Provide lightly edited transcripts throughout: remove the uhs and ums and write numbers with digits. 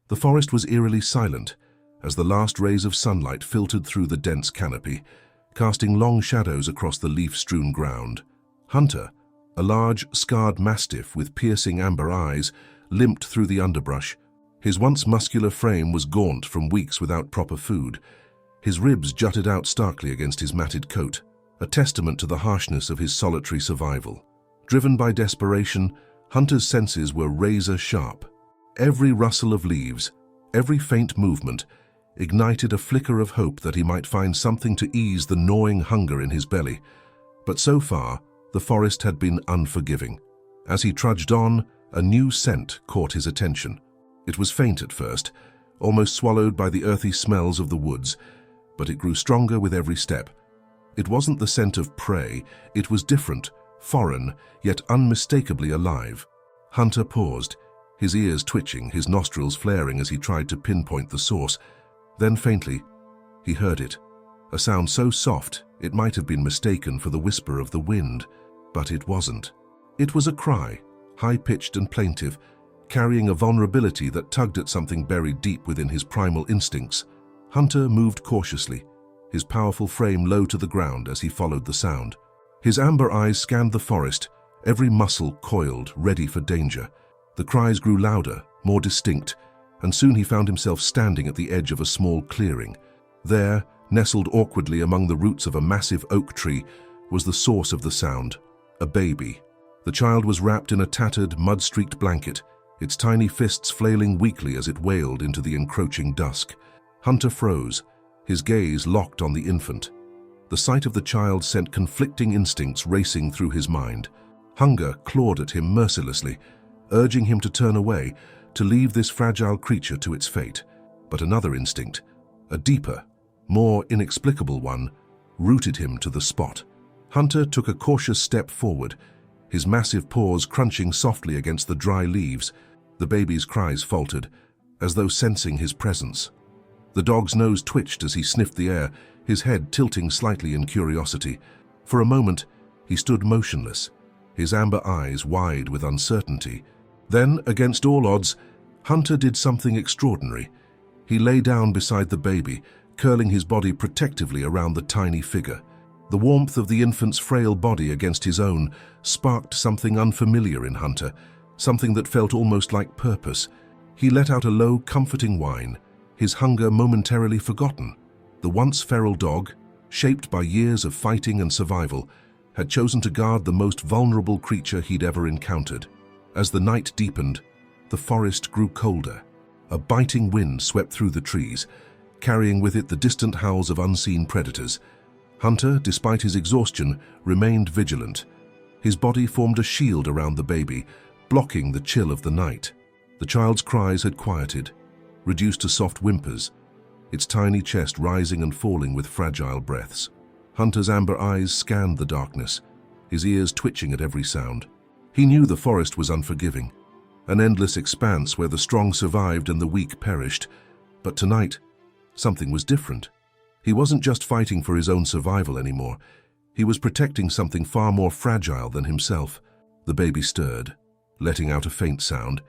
The forest was eerily silent as the last rays of sunlight filtered through the dense canopy, casting long shadows across the leaf-strewn ground. Hunter, a large, scarred mastiff with piercing amber eyes, limped through the underbrush. His once muscular frame was gaunt from weeks without proper food. His ribs jutted out starkly against his matted coat, a testament to the harshness of his solitary survival. Driven by desperation, Hunter's senses were razor-sharp. Every rustle of leaves, every faint movement, ignited a flicker of hope that he might find something to ease the gnawing hunger in his belly. But so far, the forest had been unforgiving. As he trudged on, a new scent caught his attention. It was faint at first, almost swallowed by the earthy smells of the woods, but it grew stronger with every step. It wasn't the scent of prey, it was different, foreign, yet unmistakably alive. Hunter paused, his ears twitching, his nostrils flaring as he tried to pinpoint the source. Then faintly, he heard it, a sound so soft it might have been mistaken for the whisper of the wind, but it wasn't. It was a cry, high-pitched and plaintive, carrying a vulnerability that tugged at something buried deep within his primal instincts. Hunter moved cautiously, his powerful frame low to the ground as he followed the sound. His amber eyes scanned the forest, every muscle coiled, ready for danger. The cries grew louder, more distinct, and soon he found himself standing at the edge of a small clearing. There, nestled awkwardly among the roots of a massive oak tree, was the source of the sound, a baby. The child was wrapped in a tattered, mud-streaked blanket, its tiny fists flailing weakly as it wailed into the encroaching dusk. Hunter froze, his gaze locked on the infant. The sight of the child sent conflicting instincts racing through his mind. Hunger clawed at him mercilessly, urging him to turn away, to leave this fragile creature to its fate. But another instinct, a deeper, more inexplicable one, rooted him to the spot. Hunter took a cautious step forward, his massive paws crunching softly against the dry leaves. The baby's cries faltered, as though sensing his presence. The dog's nose twitched as he sniffed the air, his head tilting slightly in curiosity. For a moment, he stood motionless, his amber eyes wide with uncertainty. Then, against all odds, Hunter did something extraordinary. He lay down beside the baby, curling his body protectively around the tiny figure. The warmth of the infant's frail body against his own sparked something unfamiliar in Hunter, something that felt almost like purpose. He let out a low, comforting whine, his hunger momentarily forgotten. The once feral dog, shaped by years of fighting and survival, had chosen to guard the most vulnerable creature he'd ever encountered. As the night deepened, the forest grew colder. A biting wind swept through the trees, carrying with it the distant howls of unseen predators. Hunter, despite his exhaustion, remained vigilant. His body formed a shield around the baby, blocking the chill of the night. The child's cries had quieted, reduced to soft whimpers, its tiny chest rising and falling with fragile breaths. Hunter's amber eyes scanned the darkness, his ears twitching at every sound. He knew the forest was unforgiving, an endless expanse where the strong survived and the weak perished. But tonight, something was different. He wasn't just fighting for his own survival anymore. He was protecting something far more fragile than himself. The baby stirred, letting out a faint sound,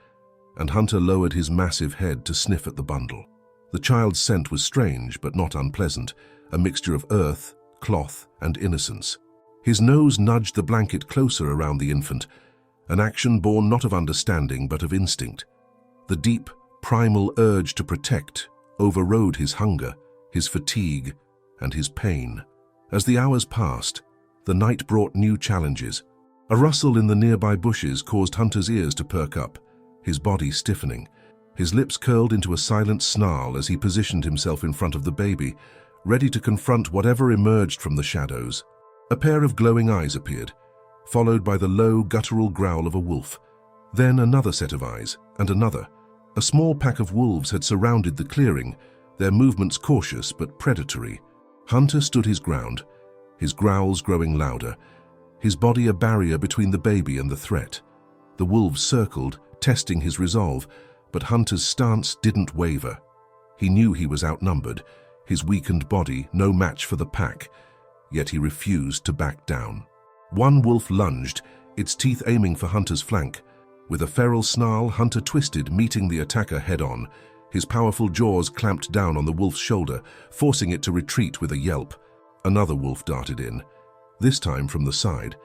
and Hunter lowered his massive head to sniff at the bundle. The child's scent was strange but not unpleasant, a mixture of earth, cloth, and innocence. His nose nudged the blanket closer around the infant, an action born not of understanding but of instinct. The deep, primal urge to protect overrode his hunger, his fatigue, and his pain. As the hours passed, the night brought new challenges. A rustle in the nearby bushes caused Hunter's ears to perk up, his body stiffening. His lips curled into a silent snarl as he positioned himself in front of the baby, ready to confront whatever emerged from the shadows. A pair of glowing eyes appeared, followed by the low, guttural growl of a wolf. Then another set of eyes, and another. A small pack of wolves had surrounded the clearing, their movements cautious but predatory. Hunter stood his ground, his growls growing louder, his body a barrier between the baby and the threat. The wolves circled, testing his resolve, but Hunter's stance didn't waver. He knew he was outnumbered, his weakened body no match for the pack, yet he refused to back down. One wolf lunged, its teeth aiming for Hunter's flank. With a feral snarl, Hunter twisted, meeting the attacker head-on, His powerful jaws clamped down on the wolf's shoulder, forcing it to retreat with a yelp. Another wolf darted in, this time from the side.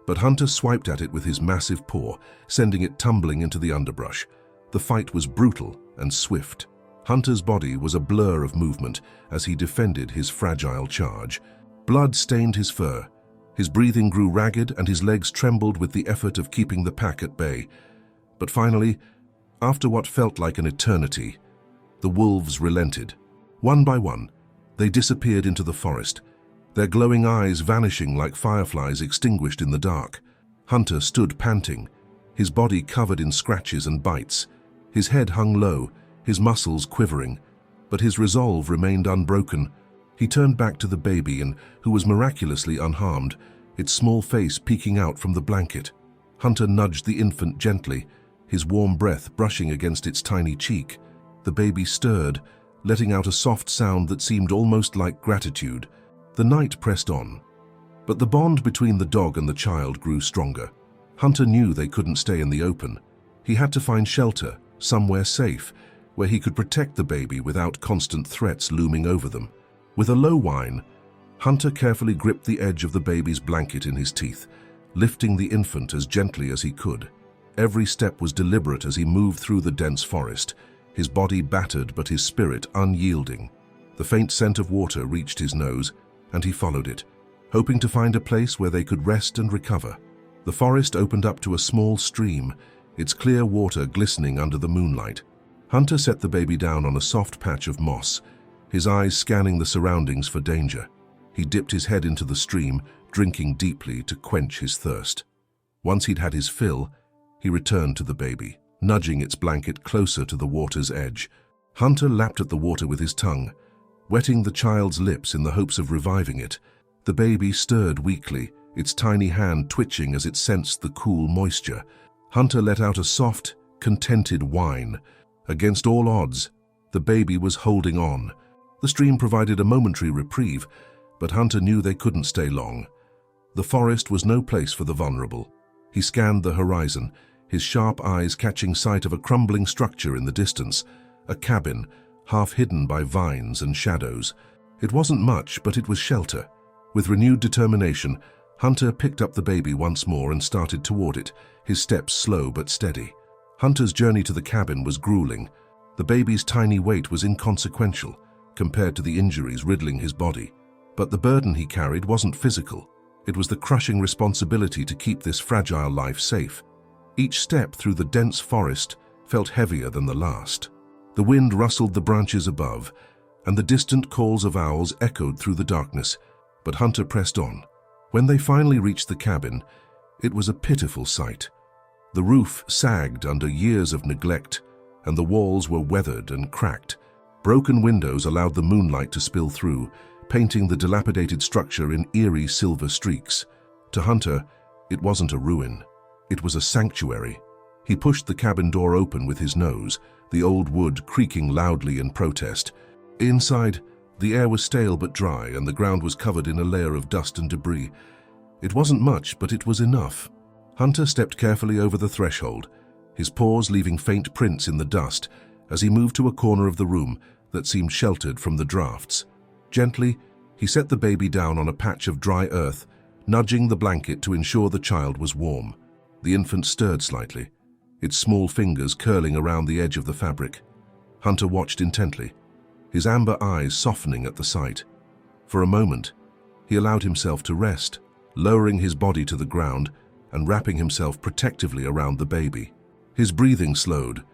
But Hunter swiped at it with his massive paw, sending it tumbling into the underbrush. The fight was brutal and swift. Hunter's body was a blur of movement as he defended his fragile charge. Blood stained his fur. His breathing grew ragged and his legs trembled with the effort of keeping the pack at bay. But finally, after what felt like an eternity, the wolves relented. One by one, they disappeared into the forest, their glowing eyes vanishing like fireflies extinguished in the dark. Hunter stood panting, his body covered in scratches and bites. His head hung low, his muscles quivering, but his resolve remained unbroken. He turned back to the baby, who was miraculously unharmed, its small face peeking out from the blanket. Hunter nudged the infant gently, his warm breath brushing against its tiny cheek. The baby stirred, letting out a soft sound that seemed almost like gratitude. The night pressed on, but the bond between the dog and the child grew stronger. Hunter knew they couldn't stay in the open. He had to find shelter, somewhere safe, where he could protect the baby without constant threats looming over them. With a low whine, Hunter carefully gripped the edge of the baby's blanket in his teeth, lifting the infant as gently as he could. Every step was deliberate as he moved through the dense forest, his body battered but his spirit unyielding. The faint scent of water reached his nose, and he followed it, hoping to find a place where they could rest and recover. The forest opened up to a small stream, its clear water glistening under the moonlight. Hunter set the baby down on a soft patch of moss, his eyes scanning the surroundings for danger. He dipped his head into the stream, drinking deeply to quench his thirst. Once he'd had his fill, he returned to the baby, nudging its blanket closer to the water's edge. Hunter lapped at the water with his tongue, wetting the child's lips in the hopes of reviving it. The baby stirred weakly, its tiny hand twitching as it sensed the cool moisture. Hunter let out a soft, contented whine. Against all odds, the baby was holding on. The stream provided a momentary reprieve, but Hunter knew they couldn't stay long. The forest was no place for the vulnerable. He scanned the horizon, his sharp eyes catching sight of a crumbling structure in the distance, a cabin, half hidden by vines and shadows. It wasn't much, but it was shelter. With renewed determination, Hunter picked up the baby once more and started toward it, his steps slow but steady. Hunter's journey to the cabin was grueling. The baby's tiny weight was inconsequential compared to the injuries riddling his body. But the burden he carried wasn't physical. It was the crushing responsibility to keep this fragile life safe. Each step through the dense forest felt heavier than the last. The wind rustled the branches above, and the distant calls of owls echoed through the darkness, but Hunter pressed on. When they finally reached the cabin, it was a pitiful sight. The roof sagged under years of neglect, and the walls were weathered and cracked. Broken windows allowed the moonlight to spill through, painting the dilapidated structure in eerie silver streaks. To Hunter, it wasn't a ruin. It was a sanctuary. He pushed the cabin door open with his nose, the old wood creaking loudly in protest. Inside, the air was stale but dry, and the ground was covered in a layer of dust and debris. It wasn't much, but it was enough. Hunter stepped carefully over the threshold, his paws leaving faint prints in the dust as he moved to a corner of the room that seemed sheltered from the drafts. Gently, he set the baby down on a patch of dry earth, nudging the blanket to ensure the child was warm. The infant stirred slightly, its small fingers curling around the edge of the fabric. Hunter watched intently, his amber eyes softening at the sight. For a moment, he allowed himself to rest, lowering his body to the ground and wrapping himself protectively around the baby. His breathing slowed,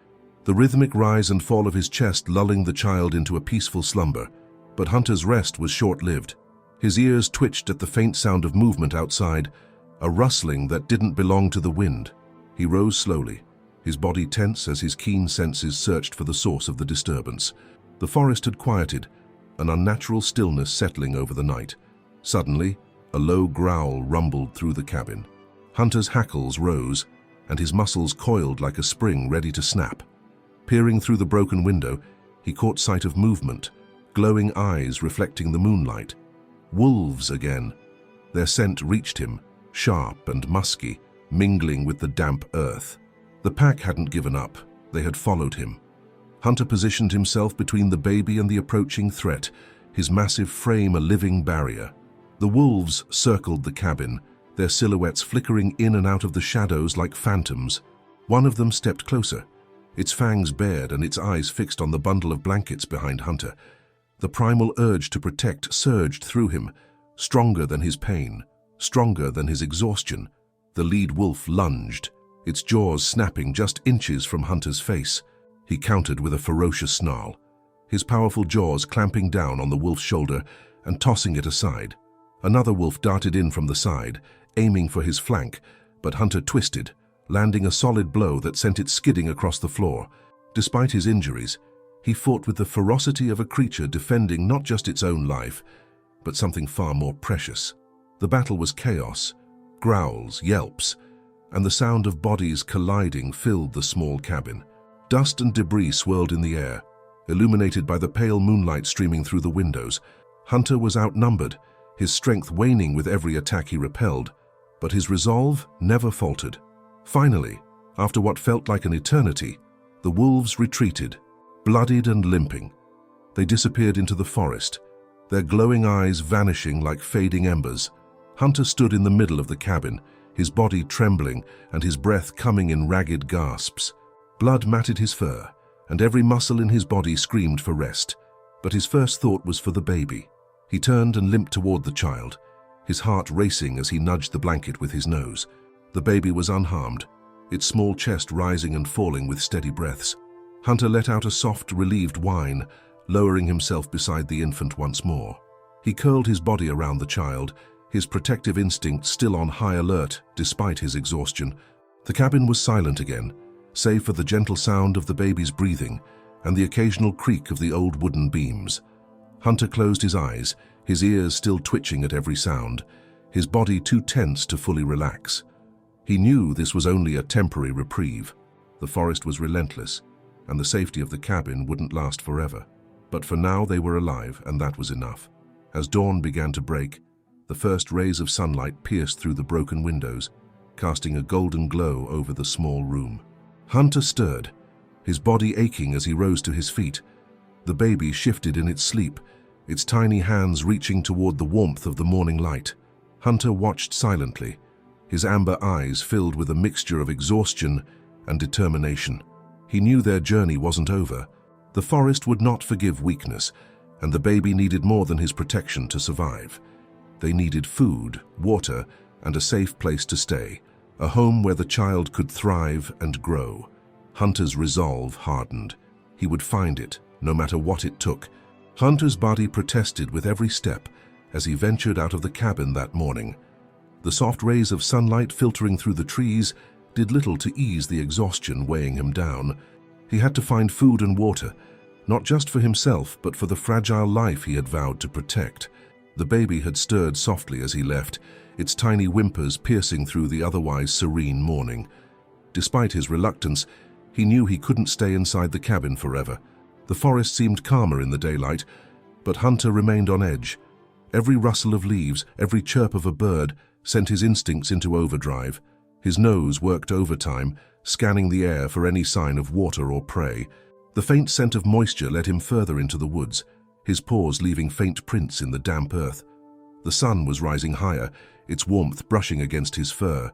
the rhythmic rise and fall of his chest lulling the child into a peaceful slumber. But Hunter's rest was short-lived. His ears twitched at the faint sound of movement outside, a rustling that didn't belong to the wind. He rose slowly, his body tense as his keen senses searched for the source of the disturbance. The forest had quieted, an unnatural stillness settling over the night. Suddenly, a low growl rumbled through the cabin. Hunter's hackles rose, and his muscles coiled like a spring ready to snap. Peering through the broken window, he caught sight of movement, glowing eyes reflecting the moonlight. Wolves again. Their scent reached him, sharp and musky, mingling with the damp earth. The pack hadn't given up. They had followed him. Hunter positioned himself between the baby and the approaching threat, his massive frame a living barrier. The wolves circled the cabin, their silhouettes flickering in and out of the shadows like phantoms. One of them stepped closer, its fangs bared and its eyes fixed on the bundle of blankets behind Hunter. The primal urge to protect surged through him, stronger than his pain, stronger than his exhaustion. The lead wolf lunged, its jaws snapping just inches from Hunter's face. He countered with a ferocious snarl, his powerful jaws clamping down on the wolf's shoulder and tossing it aside. Another wolf darted in from the side, aiming for his flank, but Hunter twisted, landing a solid blow that sent it skidding across the floor. Despite his injuries, he fought with the ferocity of a creature defending not just its own life, but something far more precious. The battle was chaos, growls, yelps, and the sound of bodies colliding filled the small cabin. Dust and debris swirled in the air, illuminated by the pale moonlight streaming through the windows. Hunter was outnumbered, his strength waning with every attack he repelled, but his resolve never faltered. Finally, after what felt like an eternity, the wolves retreated, bloodied and limping. They disappeared into the forest, their glowing eyes vanishing like fading embers. Hunter stood in the middle of the cabin, his body trembling and his breath coming in ragged gasps. Blood matted his fur, and every muscle in his body screamed for rest. But his first thought was for the baby. He turned and limped toward the child, his heart racing as he nudged the blanket with his nose. The baby was unharmed, its small chest rising and falling with steady breaths. Hunter let out a soft, relieved whine, lowering himself beside the infant once more. He curled his body around the child, his protective instinct still on high alert despite his exhaustion. The cabin was silent again, save for the gentle sound of the baby's breathing and the occasional creak of the old wooden beams. Hunter closed his eyes, his ears still twitching at every sound, his body too tense to fully relax. He knew this was only a temporary reprieve. The forest was relentless, and the safety of the cabin wouldn't last forever. But for now they were alive, and that was enough. As dawn began to break, the first rays of sunlight pierced through the broken windows, casting a golden glow over the small room. Hunter stirred, his body aching as he rose to his feet. The baby shifted in its sleep, its tiny hands reaching toward the warmth of the morning light. Hunter watched silently, his amber eyes filled with a mixture of exhaustion and determination. He knew their journey wasn't over. The forest would not forgive weakness, and the baby needed more than his protection to survive. They needed food, water, and a safe place to stay, a home where the child could thrive and grow. Hunter's resolve hardened. He would find it, no matter what it took. Hunter's body protested with every step as he ventured out of the cabin that morning. The soft rays of sunlight filtering through the trees did little to ease the exhaustion weighing him down. He had to find food and water, not just for himself, but for the fragile life he had vowed to protect. The baby had stirred softly as he left, its tiny whimpers piercing through the otherwise serene morning. Despite his reluctance, he knew he couldn't stay inside the cabin forever. The forest seemed calmer in the daylight, but Hunter remained on edge. Every rustle of leaves, every chirp of a bird sent his instincts into overdrive. His nose worked overtime, scanning the air for any sign of water or prey. The faint scent of moisture led him further into the woods, his paws leaving faint prints in the damp earth. The sun was rising higher, its warmth brushing against his fur,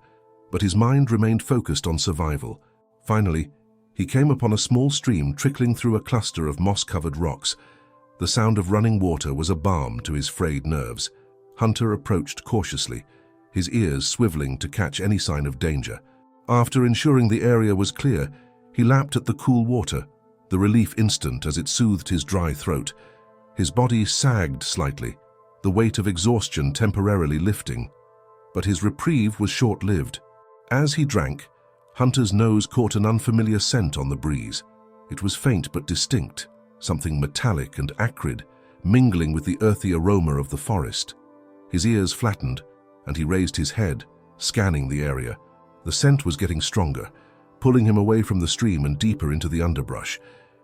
but his mind remained focused on survival. Finally, he came upon a small stream trickling through a cluster of moss-covered rocks. The sound of running water was a balm to his frayed nerves. Hunter approached cautiously, his ears swiveling to catch any sign of danger. After ensuring the area was clear, he lapped at the cool water, the relief instant as it soothed his dry throat. His body sagged slightly, the weight of exhaustion temporarily lifting. But his reprieve was short-lived. As he drank, Hunter's nose caught an unfamiliar scent on the breeze. It was faint but distinct, something metallic and acrid, mingling with the earthy aroma of the forest. His ears flattened, and he raised his head, scanning the area. The scent was getting stronger, pulling him away from the stream and deeper into the underbrush.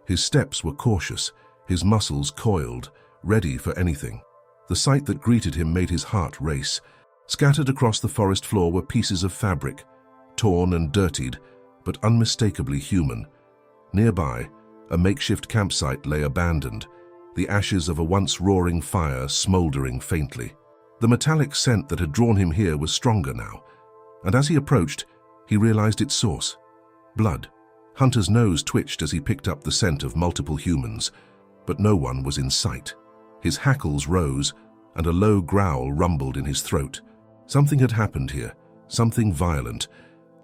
His steps were cautious, his muscles coiled, ready for anything. The sight that greeted him made his heart race. Scattered across the forest floor were pieces of fabric, torn and dirtied, but unmistakably human. Nearby, A makeshift campsite lay abandoned, the ashes of a once roaring fire smoldering faintly. The metallic scent that had drawn him here was stronger now, and as he approached, he realized its source: blood. Hunter's nose twitched as he picked up the scent of multiple humans, but no one was in sight. His hackles rose, and a low growl rumbled in his throat. Something had happened here, something violent.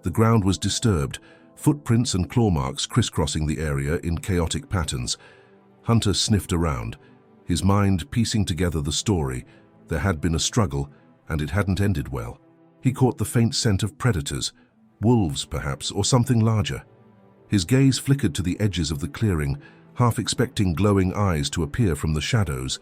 The ground was disturbed, footprints and claw marks crisscrossing the area in chaotic patterns. Hunter sniffed around, his mind piecing together the story. There had been a struggle, and it hadn't ended well. He caught the faint scent of predators, wolves perhaps, or something larger. His gaze flickered to the edges of the clearing, half expecting glowing eyes to appear from the shadows.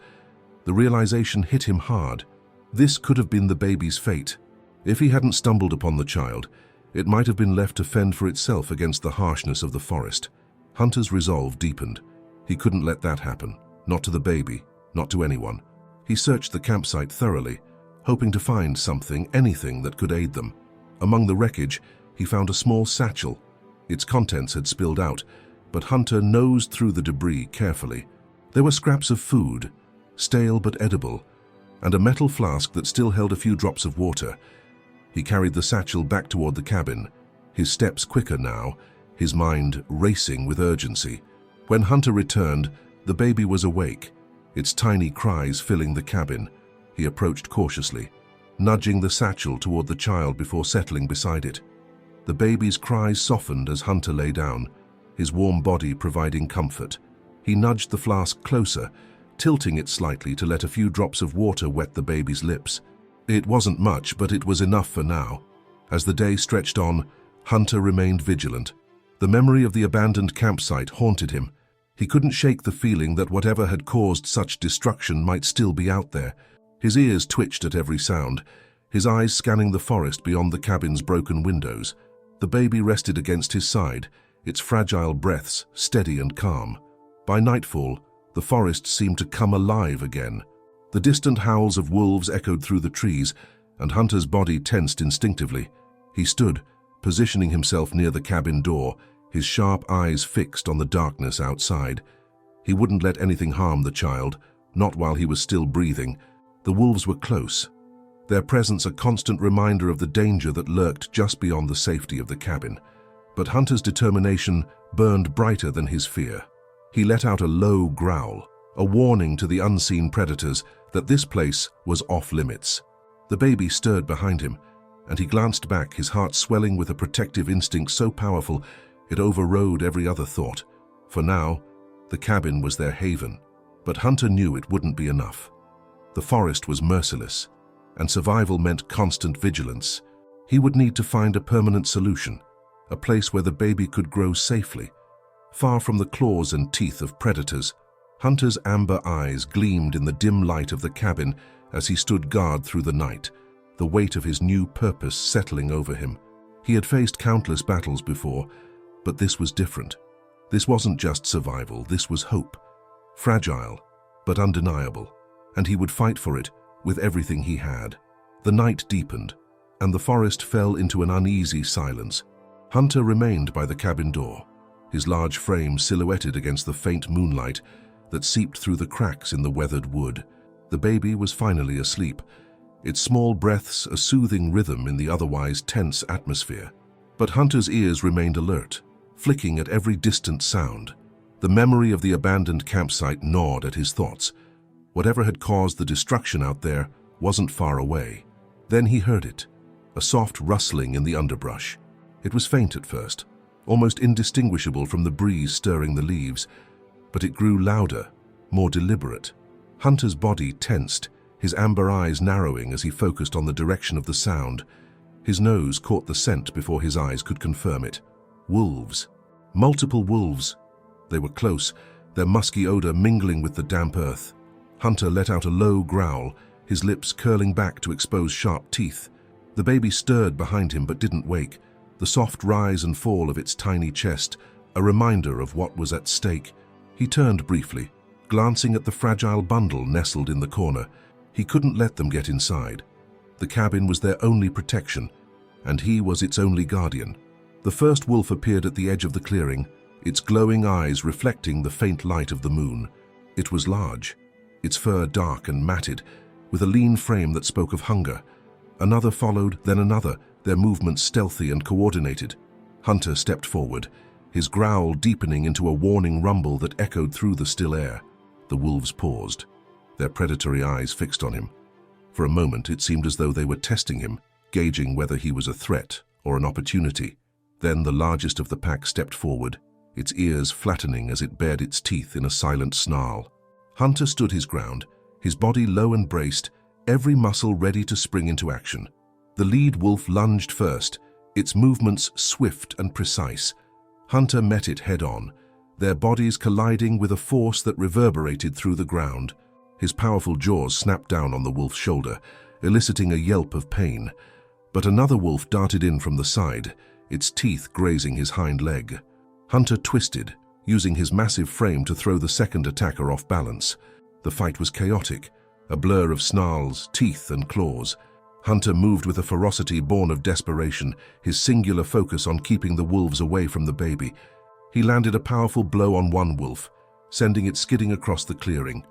The realization hit him hard. This could have been the baby's fate. If he hadn't stumbled upon the child, it might have been left to fend for itself against the harshness of the forest. Hunter's resolve deepened. He couldn't let that happen. Not to the baby, not to anyone. He searched the campsite thoroughly, hoping to find something, anything that could aid them. Among the wreckage, he found a small satchel. Its contents had spilled out, but Hunter nosed through the debris carefully. There were scraps of food, stale but edible, and a metal flask that still held a few drops of water. He carried the satchel back toward the cabin, his steps quicker now, his mind racing with urgency. When Hunter returned, the baby was awake, its tiny cries filling the cabin. He approached cautiously, nudging the satchel toward the child before settling beside it. The baby's cries softened as Hunter lay down, his warm body providing comfort. He nudged the flask closer, tilting it slightly to let a few drops of water wet the baby's lips. It wasn't much, but it was enough for now. As the day stretched on, Hunter remained vigilant. The memory of the abandoned campsite haunted him. He couldn't shake the feeling that whatever had caused such destruction might still be out there. His ears twitched at every sound, his eyes scanning the forest beyond the cabin's broken windows. The baby rested against his side, its fragile breaths steady and calm. By nightfall, the forest seemed to come alive again. The distant howls of wolves echoed through the trees, and Hunter's body tensed instinctively. He stood, positioning himself near the cabin door, his sharp eyes fixed on the darkness outside. He wouldn't let anything harm the child, not while he was still breathing. The wolves were close, their presence a constant reminder of the danger that lurked just beyond the safety of the cabin. But Hunter's determination burned brighter than his fear. He let out a low growl, a warning to the unseen predators that this place was off-limits. The baby stirred behind him, and he glanced back, his heart swelling with a protective instinct so powerful it overrode every other thought. For now, the cabin was their haven, but Hunter knew it wouldn't be enough. The forest was merciless, and survival meant constant vigilance. He would need to find a permanent solution, a place where the baby could grow safely, far from the claws and teeth of predators. Hunter's amber eyes gleamed in the dim light of the cabin as he stood guard through the night, the weight of his new purpose settling over him. He had faced countless battles before, but this was different. This wasn't just survival, this was hope. Fragile, but undeniable, and he would fight for it with everything he had. The night deepened, and the forest fell into an uneasy silence. Hunter remained by the cabin door, his large frame silhouetted against the faint moonlight that seeped through the cracks in the weathered wood. The baby was finally asleep, its small breaths a soothing rhythm in the otherwise tense atmosphere. But Hunter's ears remained alert, flicking at every distant sound. The memory of the abandoned campsite gnawed at his thoughts. Whatever had caused the destruction out there wasn't far away. Then he heard it, a soft rustling in the underbrush. It was faint at first, almost indistinguishable from the breeze stirring the leaves, but it grew louder, more deliberate. Hunter's body tensed, his amber eyes narrowing as he focused on the direction of the sound. His nose caught the scent before his eyes could confirm it. Wolves. Multiple wolves. They were close, their musky odor mingling with the damp earth. Hunter let out a low growl, his lips curling back to expose sharp teeth. The baby stirred behind him but didn't wake, the soft rise and fall of its tiny chest, a reminder of what was at stake. He turned briefly, glancing at the fragile bundle nestled in the corner. He couldn't let them get inside. The cabin was their only protection, and he was its only guardian. The first wolf appeared at the edge of the clearing, its glowing eyes reflecting the faint light of the moon. It was large, its fur dark and matted, with a lean frame that spoke of hunger. Another followed, then another, their movements stealthy and coordinated. Hunter stepped forward, his growl deepening into a warning rumble that echoed through the still air. The wolves paused, their predatory eyes fixed on him. For a moment, it seemed as though they were testing him, gauging whether he was a threat or an opportunity. Then the largest of the pack stepped forward, its ears flattening as it bared its teeth in a silent snarl. Hunter stood his ground, his body low and braced, every muscle ready to spring into action. The lead wolf lunged first, its movements swift and precise. Hunter met it head-on, their bodies colliding with a force that reverberated through the ground. His powerful jaws snapped down on the wolf's shoulder, eliciting a yelp of pain. But another wolf darted in from the side, its teeth grazing his hind leg. Hunter twisted, using his massive frame to throw the second attacker off balance. The fight was chaotic, a blur of snarls, teeth, and claws. Hunter moved with a ferocity born of desperation, his singular focus on keeping the wolves away from the baby. He landed a powerful blow on one wolf, sending it skidding across the clearing.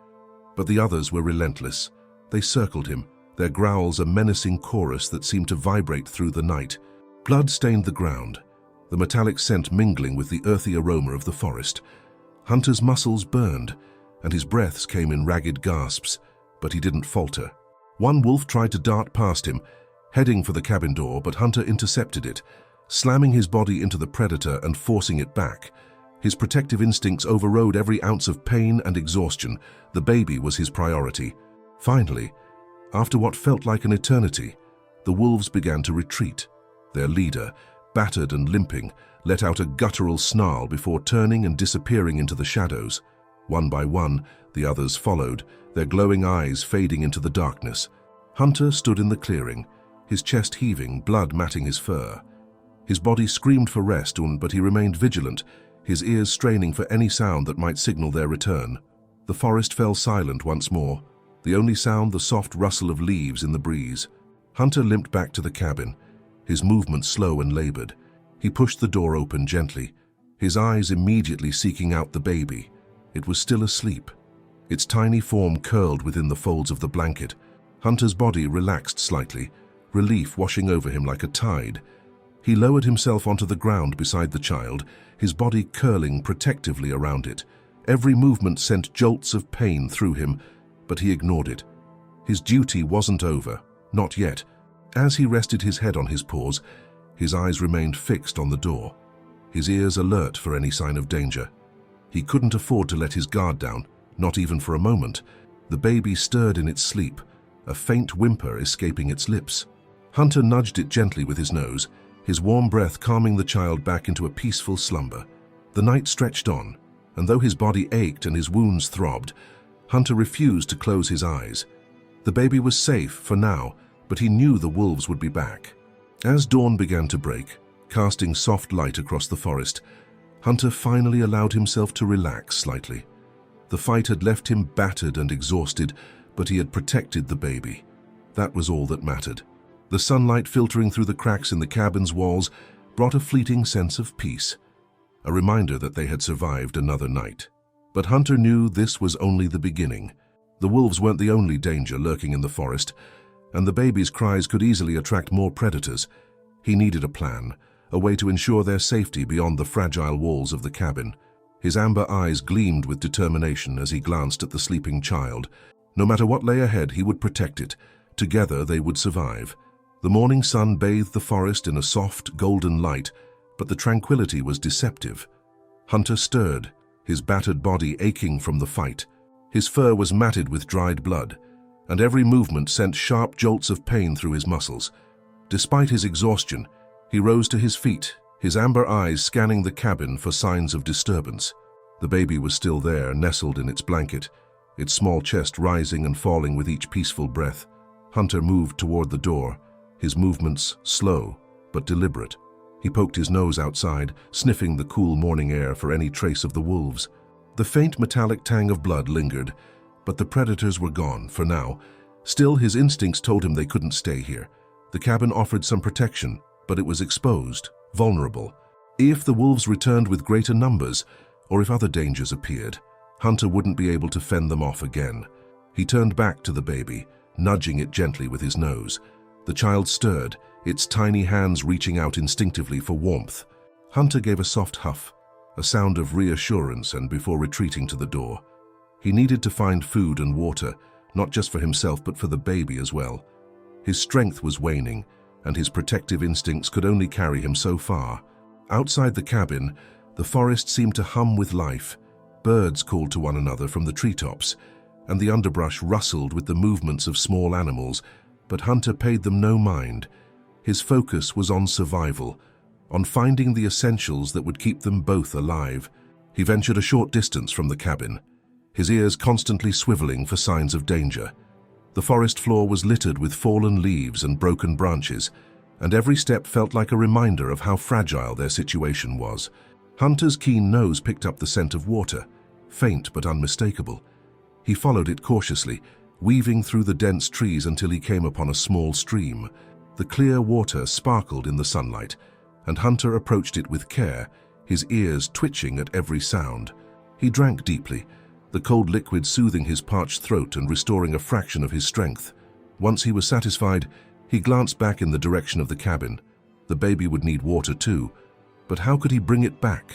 But the others were relentless. They circled him, their growls a menacing chorus that seemed to vibrate through the night. Blood stained the ground, the metallic scent mingling with the earthy aroma of the forest. Hunter's muscles burned, and his breaths came in ragged gasps, but he didn't falter. One wolf tried to dart past him, heading for the cabin door, but Hunter intercepted it, slamming his body into the predator and forcing it back. His protective instincts overrode every ounce of pain and exhaustion. The baby was his priority. Finally, after what felt like an eternity, the wolves began to retreat. Their leader, battered and limping, let out a guttural snarl before turning and disappearing into the shadows. One by one, the others followed, their glowing eyes fading into the darkness. Hunter stood in the clearing, his chest heaving, blood matting his fur. His body screamed for rest, but he remained vigilant, his ears straining for any sound that might signal their return. The forest fell silent once more, the only sound the soft rustle of leaves in the breeze. Hunter limped back to the cabin, his movements slow and labored. He pushed the door open gently, his eyes immediately seeking out the baby. It was still asleep, its tiny form curled within the folds of the blanket. Hunter's body relaxed slightly, relief washing over him like a tide. He lowered himself onto the ground beside the child, his body curling protectively around it. Every movement sent jolts of pain through him, but he ignored it. His duty wasn't over, not yet. As he rested his head on his paws, his eyes remained fixed on the door, his ears alert for any sign of danger. He couldn't afford to let his guard down, not even for a moment. The baby stirred in its sleep, a faint whimper escaping its lips. Hunter nudged it gently with his nose, his warm breath calming the child back into a peaceful slumber. The night stretched on, and though his body ached and his wounds throbbed, Hunter refused to close his eyes. The baby was safe for now, but he knew the wolves would be back. As dawn began to break, casting soft light across the forest, Hunter finally allowed himself to relax slightly. The fight had left him battered and exhausted, but he had protected the baby. That was all that mattered. The sunlight filtering through the cracks in the cabin's walls brought a fleeting sense of peace, a reminder that they had survived another night. But Hunter knew this was only the beginning. The wolves weren't the only danger lurking in the forest, and the baby's cries could easily attract more predators. He needed a plan, a way to ensure their safety beyond the fragile walls of the cabin. His amber eyes gleamed with determination as he glanced at the sleeping child. No matter what lay ahead, he would protect it. Together they would survive. The morning sun bathed the forest in a soft, golden light, but the tranquility was deceptive. Hunter stirred, his battered body aching from the fight. His fur was matted with dried blood, and every movement sent sharp jolts of pain through his muscles. Despite his exhaustion, he rose to his feet, his amber eyes scanning the cabin for signs of disturbance. The baby was still there, nestled in its blanket, its small chest rising and falling with each peaceful breath. Hunter moved toward the door, his movements slow but deliberate. He poked his nose outside, sniffing the cool morning air for any trace of the wolves. The faint metallic tang of blood lingered, but the predators were gone for now. Still, his instincts told him they couldn't stay here. The cabin offered some protection, but it was exposed, vulnerable. If the wolves returned with greater numbers, or if other dangers appeared, Hunter wouldn't be able to fend them off again. He turned back to the baby, nudging it gently with his nose. The child stirred, its tiny hands reaching out instinctively for warmth. Hunter gave a soft huff, a sound of reassurance, and before retreating to the door. He needed to find food and water, not just for himself but for the baby as well. His strength was waning, and his protective instincts could only carry him so far. Outside the cabin, the forest seemed to hum with life. Birds called to one another from the treetops, and the underbrush rustled with the movements of small animals, but Hunter paid them no mind. His focus was on survival, on finding the essentials that would keep them both alive. He ventured a short distance from the cabin, his ears constantly swiveling for signs of danger. The forest floor was littered with fallen leaves and broken branches, and every step felt like a reminder of how fragile their situation was. Hunter's keen nose picked up the scent of water, faint but unmistakable. He followed it cautiously, weaving through the dense trees until he came upon a small stream. The clear water sparkled in the sunlight, and Hunter approached it with care, his ears twitching at every sound. He drank deeply, the cold liquid soothing his parched throat and restoring a fraction of his strength. Once he was satisfied, he glanced back in the direction of the cabin. The baby would need water too, but how could he bring it back?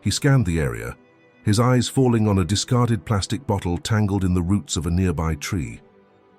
He scanned the area, his eyes falling on a discarded plastic bottle tangled in the roots of a nearby tree.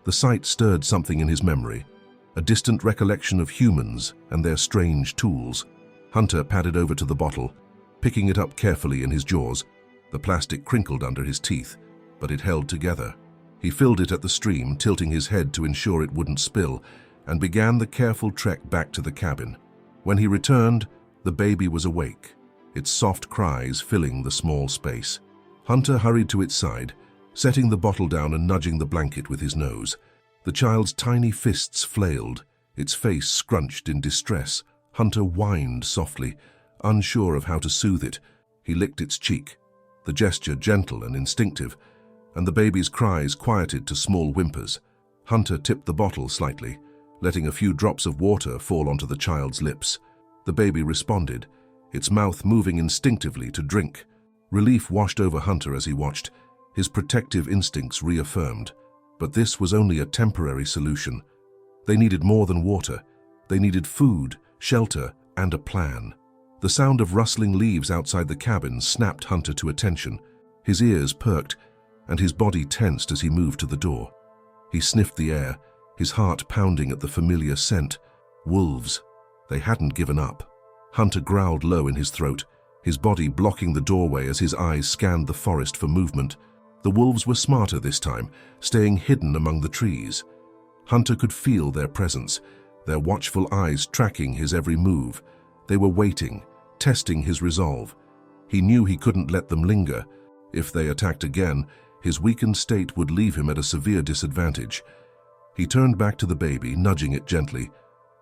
The sight stirred something in his memory, a distant recollection of humans and their strange tools. Hunter padded over to the bottle, picking it up carefully in his jaws. The plastic crinkled under his teeth, but it held together. He filled it at the stream, tilting his head to ensure it wouldn't spill, and began the careful trek back to the cabin. When he returned, the baby was awake, its soft cries filling the small space. Hunter hurried to its side, setting the bottle down and nudging the blanket with his nose. The child's tiny fists flailed, its face scrunched in distress. Hunter whined softly, unsure of how to soothe it. He licked its cheek, the gesture gentle and instinctive, and the baby's cries quieted to small whimpers. Hunter tipped the bottle slightly, letting a few drops of water fall onto the child's lips. The baby responded, its mouth moving instinctively to drink. Relief washed over Hunter as he watched, his protective instincts reaffirmed. But this was only a temporary solution. They needed more than water. They needed food, shelter, and a plan. The sound of rustling leaves outside the cabin snapped Hunter to attention. His ears perked, and his body tensed as he moved to the door. He sniffed the air, his heart pounding at the familiar scent. Wolves. They hadn't given up. Hunter growled low in his throat, his body blocking the doorway as his eyes scanned the forest for movement. The wolves were smarter this time, staying hidden among the trees. Hunter could feel their presence, their watchful eyes tracking his every move. They were waiting, testing his resolve. He knew he couldn't let them linger. If they attacked again, his weakened state would leave him at a severe disadvantage. He turned back to the baby, nudging it gently.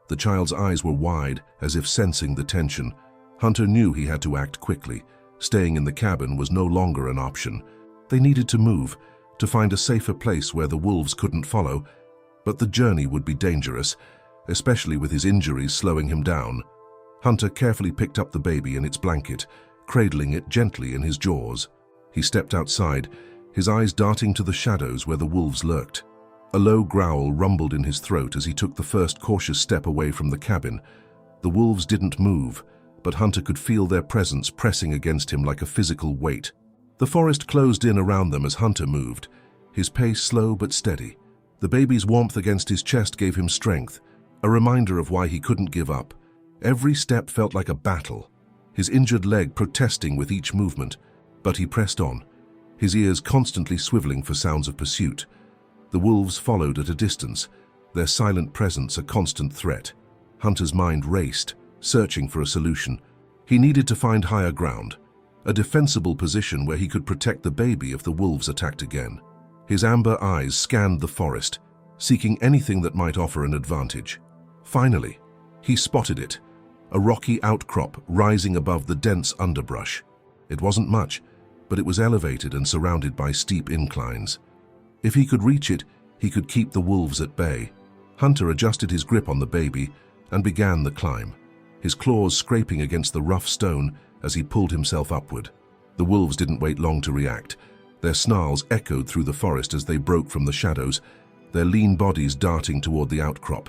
The child's eyes were wide, as if sensing the tension. Hunter knew he had to act quickly. Staying in the cabin was no longer an option. They needed to move, to find a safer place where the wolves couldn't follow. But the journey would be dangerous, especially with his injuries slowing him down. Hunter carefully picked up the baby in its blanket, cradling it gently in his jaws. He stepped outside, his eyes darting to the shadows where the wolves lurked. A low growl rumbled in his throat as he took the first cautious step away from the cabin. The wolves didn't move, but Hunter could feel their presence pressing against him like a physical weight. The forest closed in around them as Hunter moved, his pace slow but steady. The baby's warmth against his chest gave him strength, a reminder of why he couldn't give up. Every step felt like a battle, his injured leg protesting with each movement, but he pressed on, his ears constantly swiveling for sounds of pursuit. The wolves followed at a distance, their silent presence a constant threat. Hunter's mind raced, searching for a solution. He needed to find higher ground, a defensible position where he could protect the baby if the wolves attacked again. His amber eyes scanned the forest, seeking anything that might offer an advantage. Finally, he spotted it, a rocky outcrop rising above the dense underbrush. It wasn't much, but it was elevated and surrounded by steep inclines. If he could reach it, he could keep the wolves at bay. Hunter adjusted his grip on the baby and began the climb. his claws scraping against the rough stone as he pulled himself upward. The wolves didn't wait long to react. Their snarls echoed through the forest as they broke from the shadows, their lean bodies darting toward the outcrop.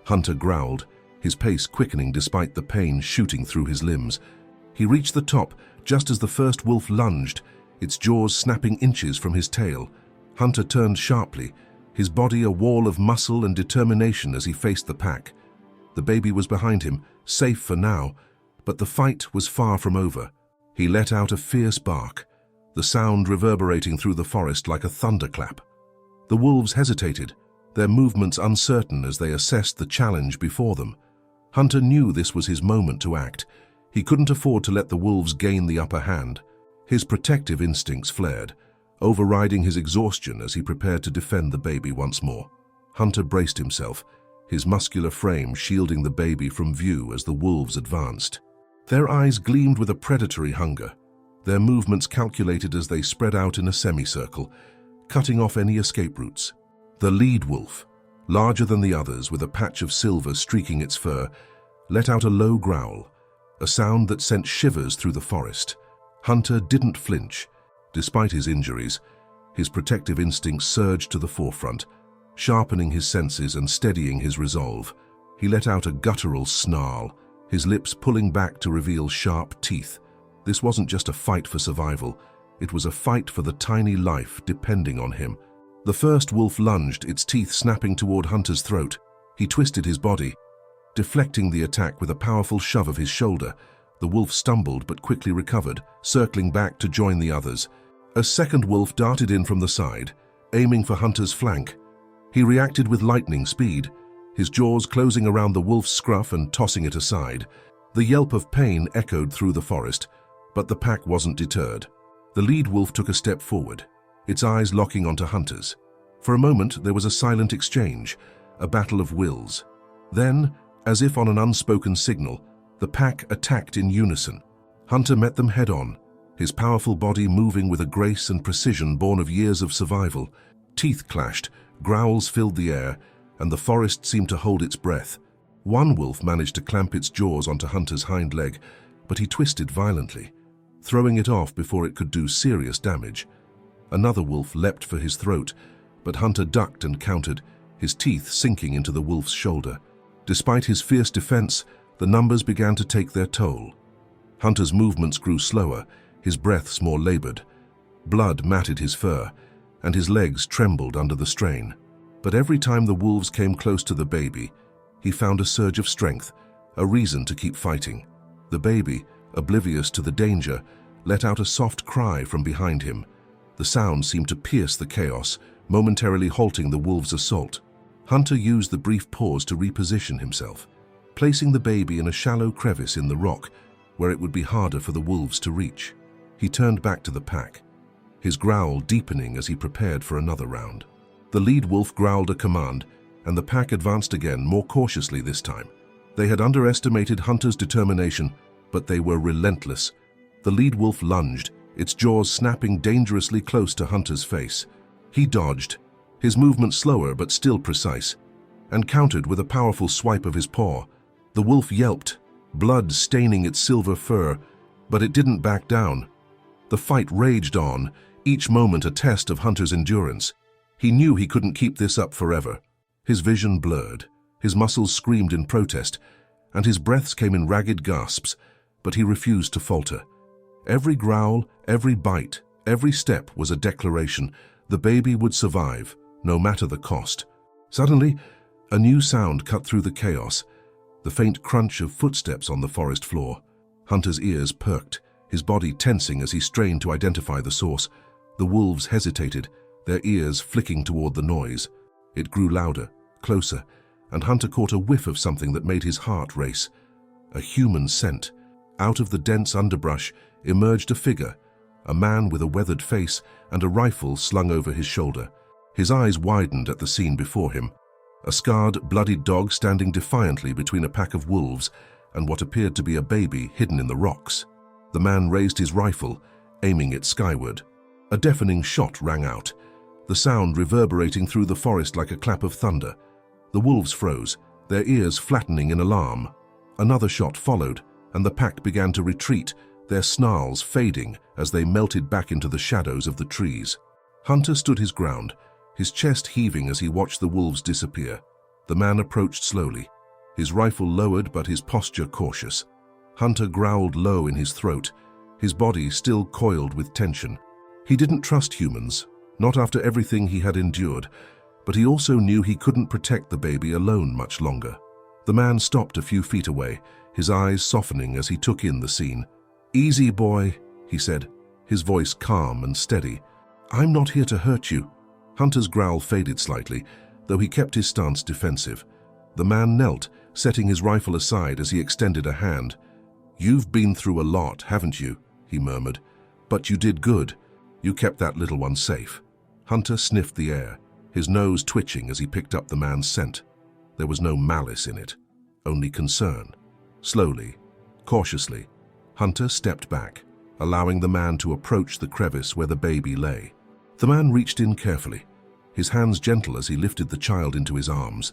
Hunter growled, his pace quickening despite the pain shooting through his limbs. He reached the top just as the first wolf lunged, its jaws snapping inches from his tail. Hunter turned sharply, his body a wall of muscle and determination as he faced the pack. The baby was behind him, safe for now, but the fight was far from over. He let out a fierce bark, the sound reverberating through the forest like a thunderclap. The wolves hesitated, their movements uncertain as they assessed the challenge before them. Hunter knew this was his moment to act. He couldn't afford to let the wolves gain the upper hand. His protective instincts flared, overriding his exhaustion as he prepared to defend the baby once more. Hunter braced himself, his muscular frame shielding the baby from view as the wolves advanced. Their eyes gleamed with a predatory hunger, their movements calculated as they spread out in a semicircle, cutting off any escape routes. The lead wolf, larger than the others with a patch of silver streaking its fur, let out a low growl, a sound that sent shivers through the forest. Hunter didn't flinch. Despite his injuries, his protective instincts surged to the forefront, sharpening his senses and steadying his resolve. He let out a guttural snarl, his lips pulling back to reveal sharp teeth. This wasn't just a fight for survival, it was a fight for the tiny life depending on him. The first wolf lunged, its teeth snapping toward Hunter's throat. He twisted his body, deflecting the attack with a powerful shove of his shoulder. The wolf stumbled but quickly recovered, circling back to join the others. A second wolf darted in from the side, aiming for Hunter's flank. He reacted with lightning speed, his jaws closing around the wolf's scruff and tossing it aside. The yelp of pain echoed through the forest, but the pack wasn't deterred. The lead wolf took a step forward, its eyes locking onto Hunter's. For a moment there was a silent exchange, a battle of wills. Then, as if on an unspoken signal, the pack attacked in unison. Hunter met them head-on, his powerful body moving with a grace and precision born of years of survival. Teeth clashed, growls filled the air, and the forest seemed to hold its breath. One wolf managed to clamp its jaws onto Hunter's hind leg, but he twisted violently, throwing it off before it could do serious damage. Another wolf leapt for his throat, but Hunter ducked and countered, his teeth sinking into the wolf's shoulder. Despite his fierce defense, the numbers began to take their toll. Hunter's movements grew slower, his breaths more labored. Blood matted his fur, and his legs trembled under the strain. But every time the wolves came close to the baby, he found a surge of strength, a reason to keep fighting. The baby, oblivious to the danger, let out a soft cry from behind him. The sound seemed to pierce the chaos, momentarily halting the wolves' assault. Hunter used the brief pause to reposition himself, placing the baby in a shallow crevice in the rock where it would be harder for the wolves to reach. He turned back to the pack, his growl deepening as he prepared for another round. The lead wolf growled a command, and the pack advanced again, more cautiously this time. They had underestimated Hunter's determination, but they were relentless. The lead wolf lunged, its jaws snapping dangerously close to Hunter's face. He dodged, his movement slower but still precise, and countered with a powerful swipe of his paw. The wolf yelped, blood staining its silver fur, but it didn't back down. The fight raged on, each moment a test of Hunter's endurance. He knew he couldn't keep this up forever. His vision blurred, his muscles screamed in protest, and his breaths came in ragged gasps, but he refused to falter. Every growl, every bite, every step was a declaration. The baby would survive, no matter the cost. Suddenly, a new sound cut through the chaos, the faint crunch of footsteps on the forest floor. Hunter's ears perked, his body tensing as he strained to identify the source. The wolves hesitated, their ears flicking toward the noise. It grew louder, closer, and Hunter caught a whiff of something that made his heart race. A human scent. Out of the dense underbrush emerged a figure, a man with a weathered face and a rifle slung over his shoulder. His eyes widened at the scene before him. A scarred, bloodied dog standing defiantly between a pack of wolves and what appeared to be a baby hidden in the rocks. The man raised his rifle, aiming it skyward. A deafening shot rang out, the sound reverberating through the forest like a clap of thunder. The wolves froze, their ears flattening in alarm. Another shot followed, and the pack began to retreat, their snarls fading as they melted back into the shadows of the trees. Hunter stood his ground, his chest heaving as he watched the wolves disappear. The man approached slowly, his rifle lowered but his posture cautious. Hunter growled low in his throat, his body still coiled with tension. He didn't trust humans, not after everything he had endured, but he also knew he couldn't protect the baby alone much longer. The man stopped a few feet away, his eyes softening as he took in the scene. "Easy, boy," he said, his voice calm and steady. "I'm not here to hurt you." Hunter's growl faded slightly, though he kept his stance defensive. The man knelt, setting his rifle aside as he extended a hand. "You've been through a lot, haven't you?" he murmured. "But you did good. You kept that little one safe." Hunter sniffed the air, his nose twitching as he picked up the man's scent. There was no malice in it, only concern. Slowly, cautiously, Hunter stepped back, allowing the man to approach the crevice where the baby lay. The man reached in carefully, his hands gentle as he lifted the child into his arms.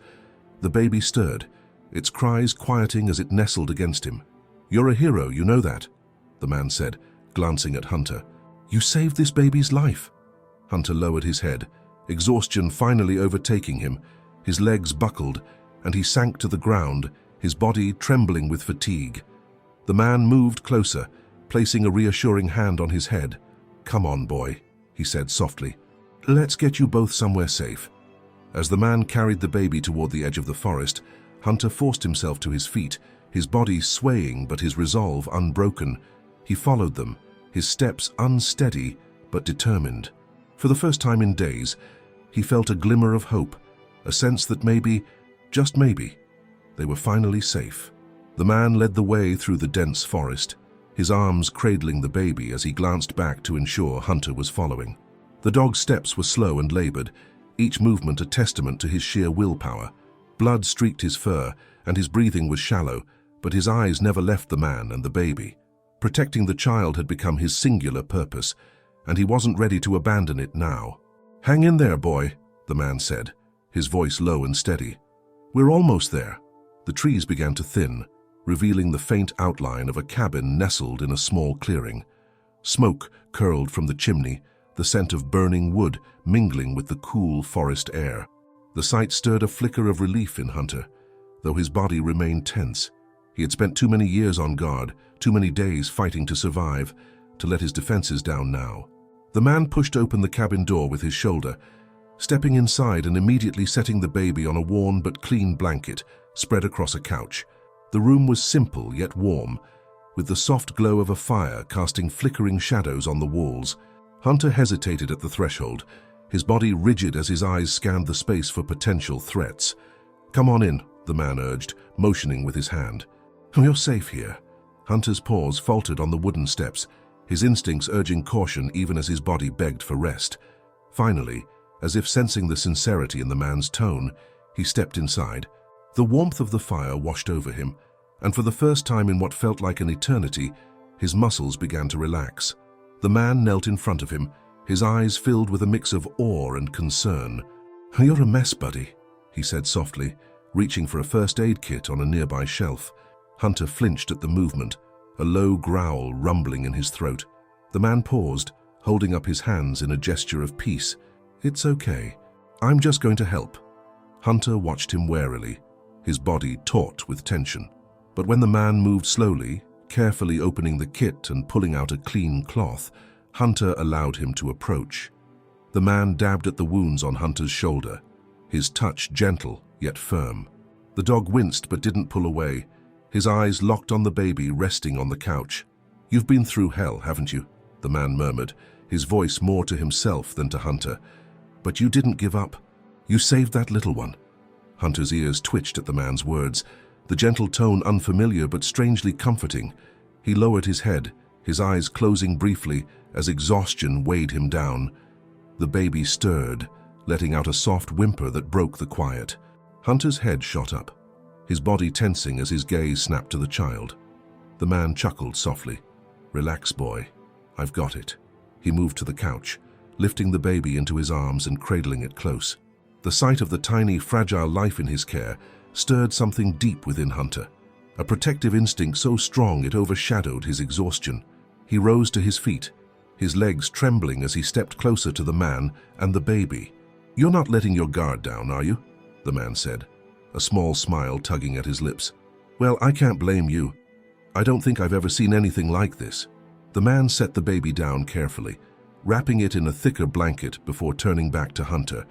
The baby stirred, its cries quieting as it nestled against him. "You're a hero, you know that," the man said, glancing at Hunter. "You saved this baby's life." Hunter lowered his head, exhaustion finally overtaking him. His legs buckled, and he sank to the ground, his body trembling with fatigue. The man moved closer, placing a reassuring hand on his head. "Come on, boy," he said softly. "Let's get you both somewhere safe." As the man carried the baby toward the edge of the forest, Hunter forced himself to his feet, his body swaying but his resolve unbroken. He followed them, his steps unsteady but determined. For the first time in days, he felt a glimmer of hope, a sense that maybe, just maybe, they were finally safe. The man led the way through the dense forest, his arms cradling the baby as he glanced back to ensure Hunter was following. The dog's steps were slow and labored, each movement a testament to his sheer willpower. Blood streaked his fur, and his breathing was shallow, but his eyes never left the man and the baby. Protecting the child had become his singular purpose, and he wasn't ready to abandon it now. "Hang in there, boy," the man said, his voice low and steady. "We're almost there." The trees began to thin, revealing the faint outline of a cabin nestled in a small clearing. Smoke curled from the chimney, the scent of burning wood mingling with the cool forest air. The sight stirred a flicker of relief in Hunter, though his body remained tense. He had spent too many years on guard, too many days fighting to survive, to let his defenses down now. The man pushed open the cabin door with his shoulder, stepping inside and immediately setting the baby on a worn but clean blanket spread across a couch. The room was simple yet warm, with the soft glow of a fire casting flickering shadows on the walls. Hunter hesitated at the threshold, his body rigid as his eyes scanned the space for potential threats. "Come on in," the man urged, motioning with his hand. "You're safe here." Hunter's paws faltered on the wooden steps, his instincts urging caution even as his body begged for rest. Finally, as if sensing the sincerity in the man's tone, he stepped inside. The warmth of the fire washed over him, and for the first time in what felt like an eternity, his muscles began to relax. The man knelt in front of him, his eyes filled with a mix of awe and concern. "You're a mess, buddy," he said softly, reaching for a first aid kit on a nearby shelf. Hunter flinched at the movement, a low growl rumbling in his throat. The man paused, holding up his hands in a gesture of peace. "It's okay. I'm just going to help." Hunter watched him warily, his body taut with tension. But when the man moved slowly, carefully opening the kit and pulling out a clean cloth, Hunter allowed him to approach. The man dabbed at the wounds on Hunter's shoulder, his touch gentle yet firm. The dog winced but didn't pull away, his eyes locked on the baby resting on the couch. "You've been through hell, haven't you?" the man murmured, his voice more to himself than to Hunter. "But you didn't give up. You saved that little one." Hunter's ears twitched at the man's words, the gentle tone unfamiliar but strangely comforting. He lowered his head, his eyes closing briefly as exhaustion weighed him down. The baby stirred, letting out a soft whimper that broke the quiet. Hunter's head shot up, his body tensing as his gaze snapped to the child. The man chuckled softly. "Relax, boy. I've got it." He moved to the couch, lifting the baby into his arms and cradling it close. The sight of the tiny, fragile life in his care stirred something deep within Hunter. a protective instinct so strong it overshadowed his exhaustion. He rose to his feet, his legs trembling as he stepped closer to the man and the baby. "You're not letting your guard down, are you?" the man said, a small smile tugging at his lips. "Well, I can't blame you. I don't think I've ever seen anything like this." The man set the baby down carefully, wrapping it in a thicker blanket before turning back to Hunter.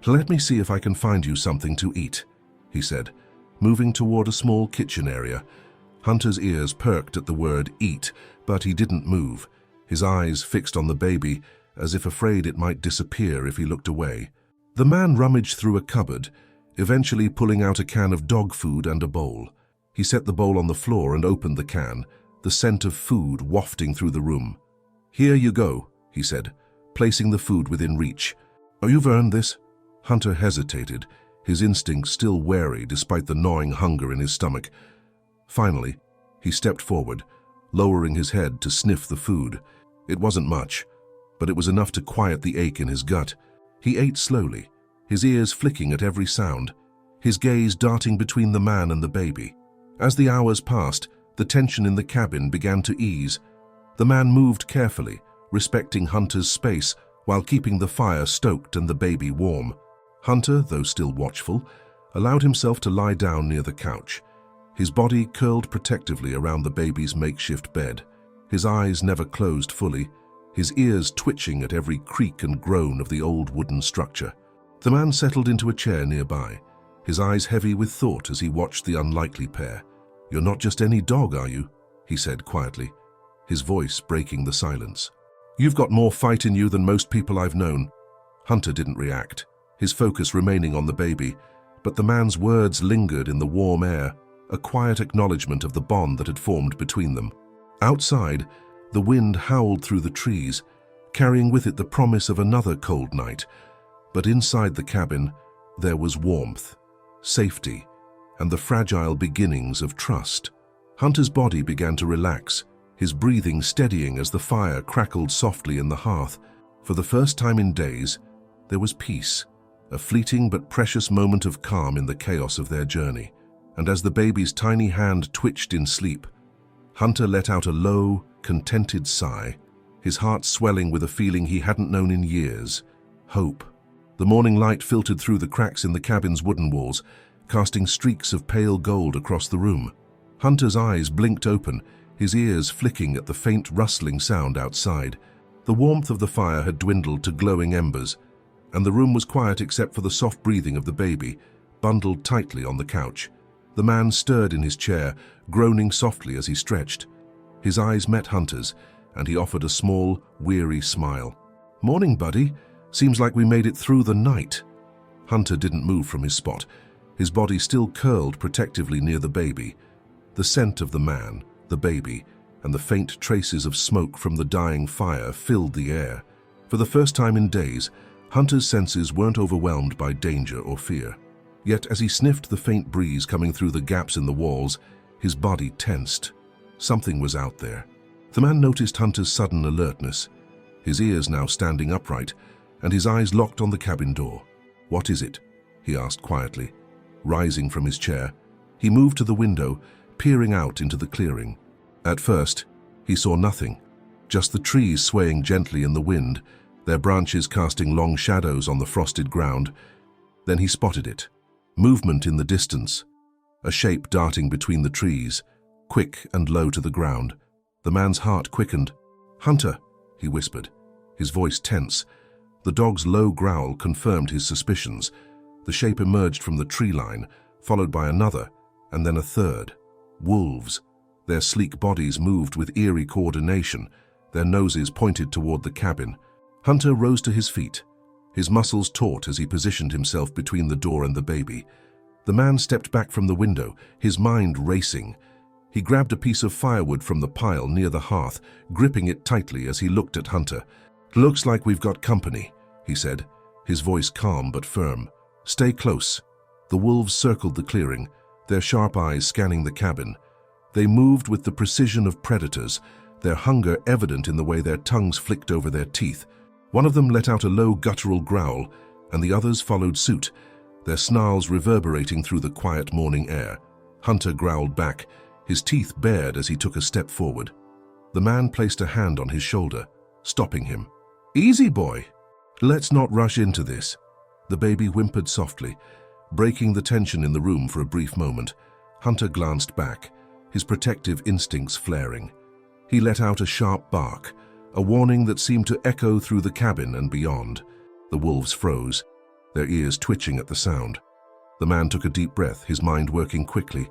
"Let me see if I can find you something to eat," he said, moving toward a small kitchen area. Hunter's ears perked at the word eat, but he didn't move, his eyes fixed on the baby, as if afraid it might disappear if he looked away. The man rummaged through a cupboard, eventually pulling out a can of dog food and a bowl. He set the bowl on the floor and opened the can, the scent of food wafting through the room. "Here you go," he said, placing the food within reach. "Oh, you've earned this?" Hunter hesitated, his instincts still wary despite the gnawing hunger in his stomach. Finally, he stepped forward, lowering his head to sniff the food. It wasn't much, but it was enough to quiet the ache in his gut. He ate slowly, his ears flicking at every sound, his gaze darting between the man and the baby. As the hours passed, the tension in the cabin began to ease. The man moved carefully, respecting Hunter's space while keeping the fire stoked and the baby warm. Hunter, though still watchful, allowed himself to lie down near the couch, his body curled protectively around the baby's makeshift bed. His eyes never closed fully, his ears twitching at every creak and groan of the old wooden structure. The man settled into a chair nearby, his eyes heavy with thought as he watched the unlikely pair. "You're not just any dog, are you?" he said quietly, his voice breaking the silence. "You've got more fight in you than most people I've known." Hunter didn't react, his focus remaining on the baby, but the man's words lingered in the warm air, a quiet acknowledgement of the bond that had formed between them. Outside, the wind howled through the trees, carrying with it the promise of another cold night. But inside the cabin, there was warmth, safety, and the fragile beginnings of trust. Hunter's body began to relax, his breathing steadying as the fire crackled softly in the hearth. For the first time in days, there was peace, a fleeting but precious moment of calm in the chaos of their journey. And as the baby's tiny hand twitched in sleep, Hunter let out a low, contented sigh, his heart swelling with a feeling he hadn't known in years: hope. The morning light filtered through the cracks in the cabin's wooden walls, casting streaks of pale gold across the room. Hunter's eyes blinked open, his ears flicking at the faint rustling sound outside. The warmth of the fire had dwindled to glowing embers, and the room was quiet except for the soft breathing of the baby, bundled tightly on the couch. The man stirred in his chair, groaning softly as he stretched. His eyes met Hunter's, and he offered a small, weary smile. "Morning, buddy. Seems like we made it through the night." Hunter didn't move from his spot, his body still curled protectively near the baby. The scent of the man, the baby, and the faint traces of smoke from the dying fire filled the air. For the first time in days, Hunter's senses weren't overwhelmed by danger or fear. Yet as he sniffed the faint breeze coming through the gaps in the walls, his body tensed. Something was out there. The man noticed Hunter's sudden alertness, his ears now standing upright, and his eyes locked on the cabin door. "What is it?" he asked quietly. Rising from his chair, he moved to the window, peering out into the clearing. At first, he saw nothing, just the trees swaying gently in the wind, their branches casting long shadows on the frosted ground. Then he spotted it. Movement in the distance, a shape darting between the trees, quick and low to the ground. The man's heart quickened. "Hunter," he whispered, his voice tense. The dog's low growl confirmed his suspicions. The shape emerged from the tree line, followed by another, and then a third. Wolves. Their sleek bodies moved with eerie coordination, their noses pointed toward the cabin. Hunter rose to his feet, his muscles taut as he positioned himself between the door and the baby. The man stepped back from the window, his mind racing. He grabbed a piece of firewood from the pile near the hearth, gripping it tightly as he looked at Hunter. "Looks like we've got company," he said, his voice calm but firm. "Stay close." The wolves circled the clearing, their sharp eyes scanning the cabin. They moved with the precision of predators, their hunger evident in the way their tongues flicked over their teeth. One of them let out a low guttural growl, and the others followed suit, their snarls reverberating through the quiet morning air. Hunter growled back, his teeth bared as he took a step forward. The man placed a hand on his shoulder, stopping him. "Easy, boy. Let's not rush into this." The baby whimpered softly, breaking the tension in the room for a brief moment. Hunter glanced back, his protective instincts flaring. He let out a sharp bark, a warning that seemed to echo through the cabin and beyond. The wolves froze, their ears twitching at the sound. The man took a deep breath, his mind working quickly.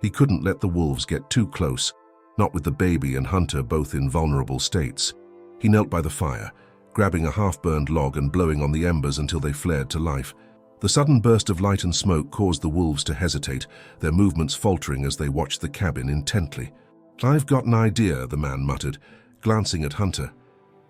He couldn't let the wolves get too close, not with the baby and Hunter both in vulnerable states. He knelt by the fire, grabbing a half-burned log and blowing on the embers until they flared to life. The sudden burst of light and smoke caused the wolves to hesitate, their movements faltering as they watched the cabin intently. "I've got an idea," the man muttered, glancing at Hunter.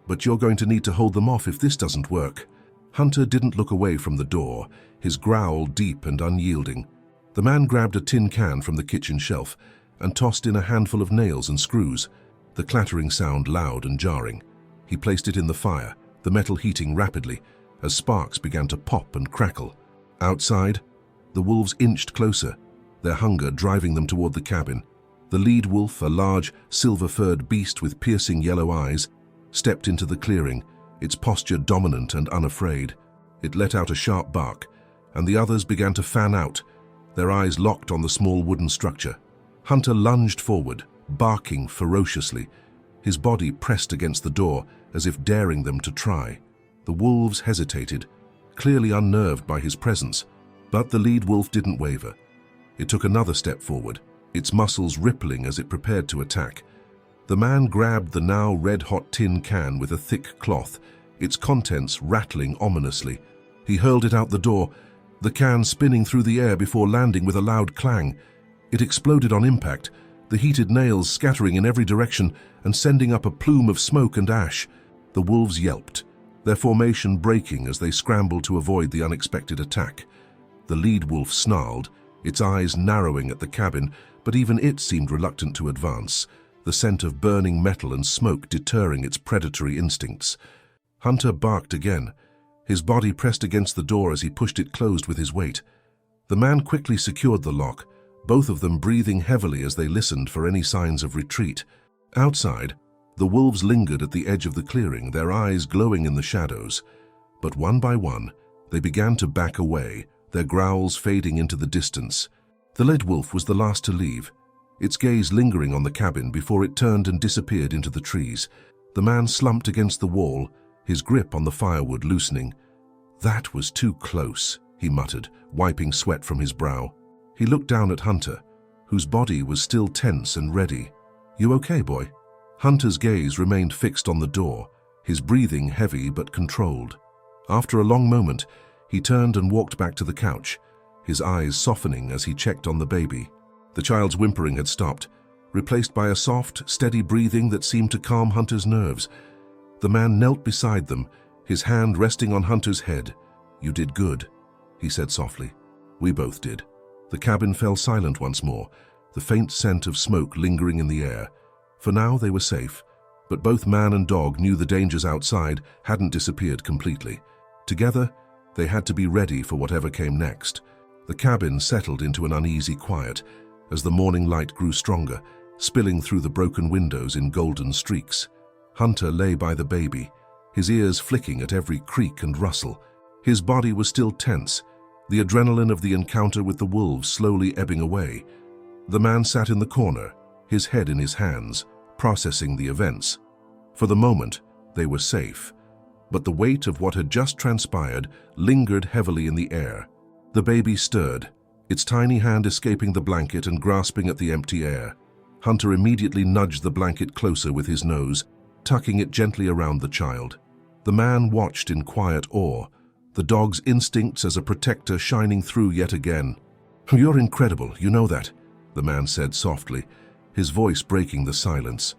"But you're going to need to hold them off if this doesn't work." Hunter didn't look away from the door, his growl deep and unyielding. The man grabbed a tin can from the kitchen shelf and tossed in a handful of nails and screws, the clattering sound loud and jarring. He placed it in the fire, the metal heating rapidly, as sparks began to pop and crackle. Outside, the wolves inched closer, their hunger driving them toward the cabin. The lead wolf, a large, silver-furred beast with piercing yellow eyes, stepped into the clearing, its posture dominant and unafraid. It let out a sharp bark, and the others began to fan out, their eyes locked on the small wooden structure. Hunter lunged forward, barking ferociously, his body pressed against the door as if daring them to try. The wolves hesitated, clearly unnerved by his presence, but the lead wolf didn't waver. It took another step forward, its muscles rippling as it prepared to attack. The man grabbed the now red-hot tin can with a thick cloth, its contents rattling ominously. He hurled it out the door, the can spinning through the air before landing with a loud clang. It exploded on impact, the heated nails scattering in every direction and sending up a plume of smoke and ash. The wolves yelped, their formation breaking as they scrambled to avoid the unexpected attack. The lead wolf snarled, its eyes narrowing at the cabin, but even it seemed reluctant to advance, the scent of burning metal and smoke deterring its predatory instincts. Hunter barked again, his body pressed against the door as he pushed it closed with his weight. The man quickly secured the lock, both of them breathing heavily as they listened for any signs of retreat. Outside, the wolves lingered at the edge of the clearing, their eyes glowing in the shadows. But one by one, they began to back away, their growls fading into the distance. The lead wolf was the last to leave, its gaze lingering on the cabin before it turned and disappeared into the trees. The man slumped against the wall, his grip on the firewood loosening. "That was too close," he muttered, wiping sweat from his brow. He looked down at Hunter, whose body was still tense and ready. "You okay, boy?" Hunter's gaze remained fixed on the door, his breathing heavy but controlled. After a long moment, he turned and walked back to the couch, his eyes softening as he checked on the baby. The child's whimpering had stopped, replaced by a soft, steady breathing that seemed to calm Hunter's nerves. The man knelt beside them, his hand resting on Hunter's head. "You did good," he said softly. "We both did." The cabin fell silent once more, the faint scent of smoke lingering in the air. For now they were safe, but both man and dog knew the dangers outside hadn't disappeared completely. Together, they had to be ready for whatever came next. The cabin settled into an uneasy quiet as the morning light grew stronger, spilling through the broken windows in golden streaks. Hunter lay by the baby, his ears flicking at every creak and rustle. His body was still tense, the adrenaline of the encounter with the wolves slowly ebbing away. The man sat in the corner, his head in his hands, processing the events. For the moment, they were safe, but the weight of what had just transpired lingered heavily in the air. The baby stirred, its tiny hand escaping the blanket and grasping at the empty air. Hunter immediately nudged the blanket closer with his nose, tucking it gently around the child. The man watched in quiet awe, the dog's instincts as a protector shining through yet again. "You're incredible, you know that," the man said softly, his voice breaking the silence.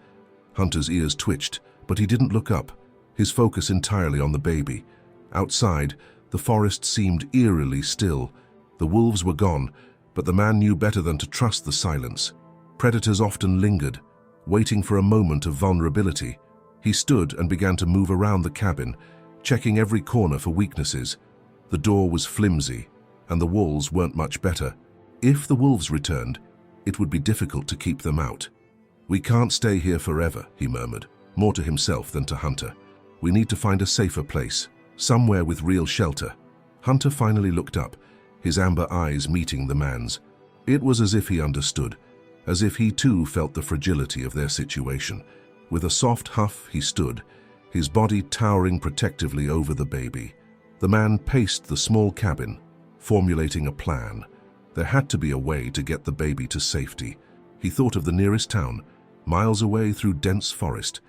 Hunter's ears twitched, but he didn't look up, his focus entirely on the baby. Outside, the forest seemed eerily still. The wolves were gone, but the man knew better than to trust the silence. Predators often lingered, waiting for a moment of vulnerability. He stood and began to move around the cabin, checking every corner for weaknesses. The door was flimsy, and the walls weren't much better. If the wolves returned, It would be difficult to keep them out. "We can't stay here forever," he murmured, more to himself than to Hunter. "We need to find a safer place, somewhere with real shelter." Hunter finally looked up, his amber eyes meeting the man's. It was as if he understood, as if he too felt the fragility of their situation. With a soft huff, he stood, his body towering protectively over the baby. The man paced the small cabin, formulating a plan. There had to be a way to get the baby to safety. He thought of the nearest town, miles away through dense forest.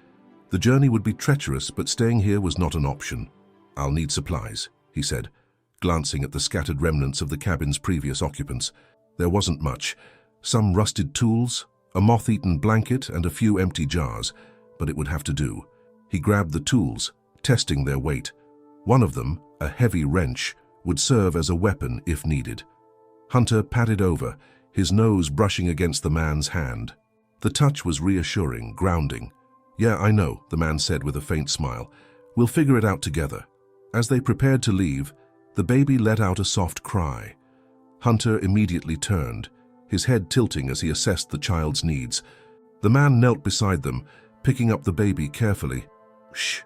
The journey would be treacherous, but staying here was not an option. "I'll need supplies," he said, glancing at the scattered remnants of the cabin's previous occupants. There wasn't much. Some rusted tools, a moth-eaten blanket, and a few empty jars, but it would have to do. He grabbed the tools, testing their weight. One of them, a heavy wrench, would serve as a weapon if needed. Hunter padded over, his nose brushing against the man's hand. The touch was reassuring, grounding. "Yeah, I know," the man said with a faint smile. "We'll figure it out together." As they prepared to leave, the baby let out a soft cry. Hunter immediately turned, his head tilting as he assessed the child's needs. The man knelt beside them, picking up the baby carefully. "Shh,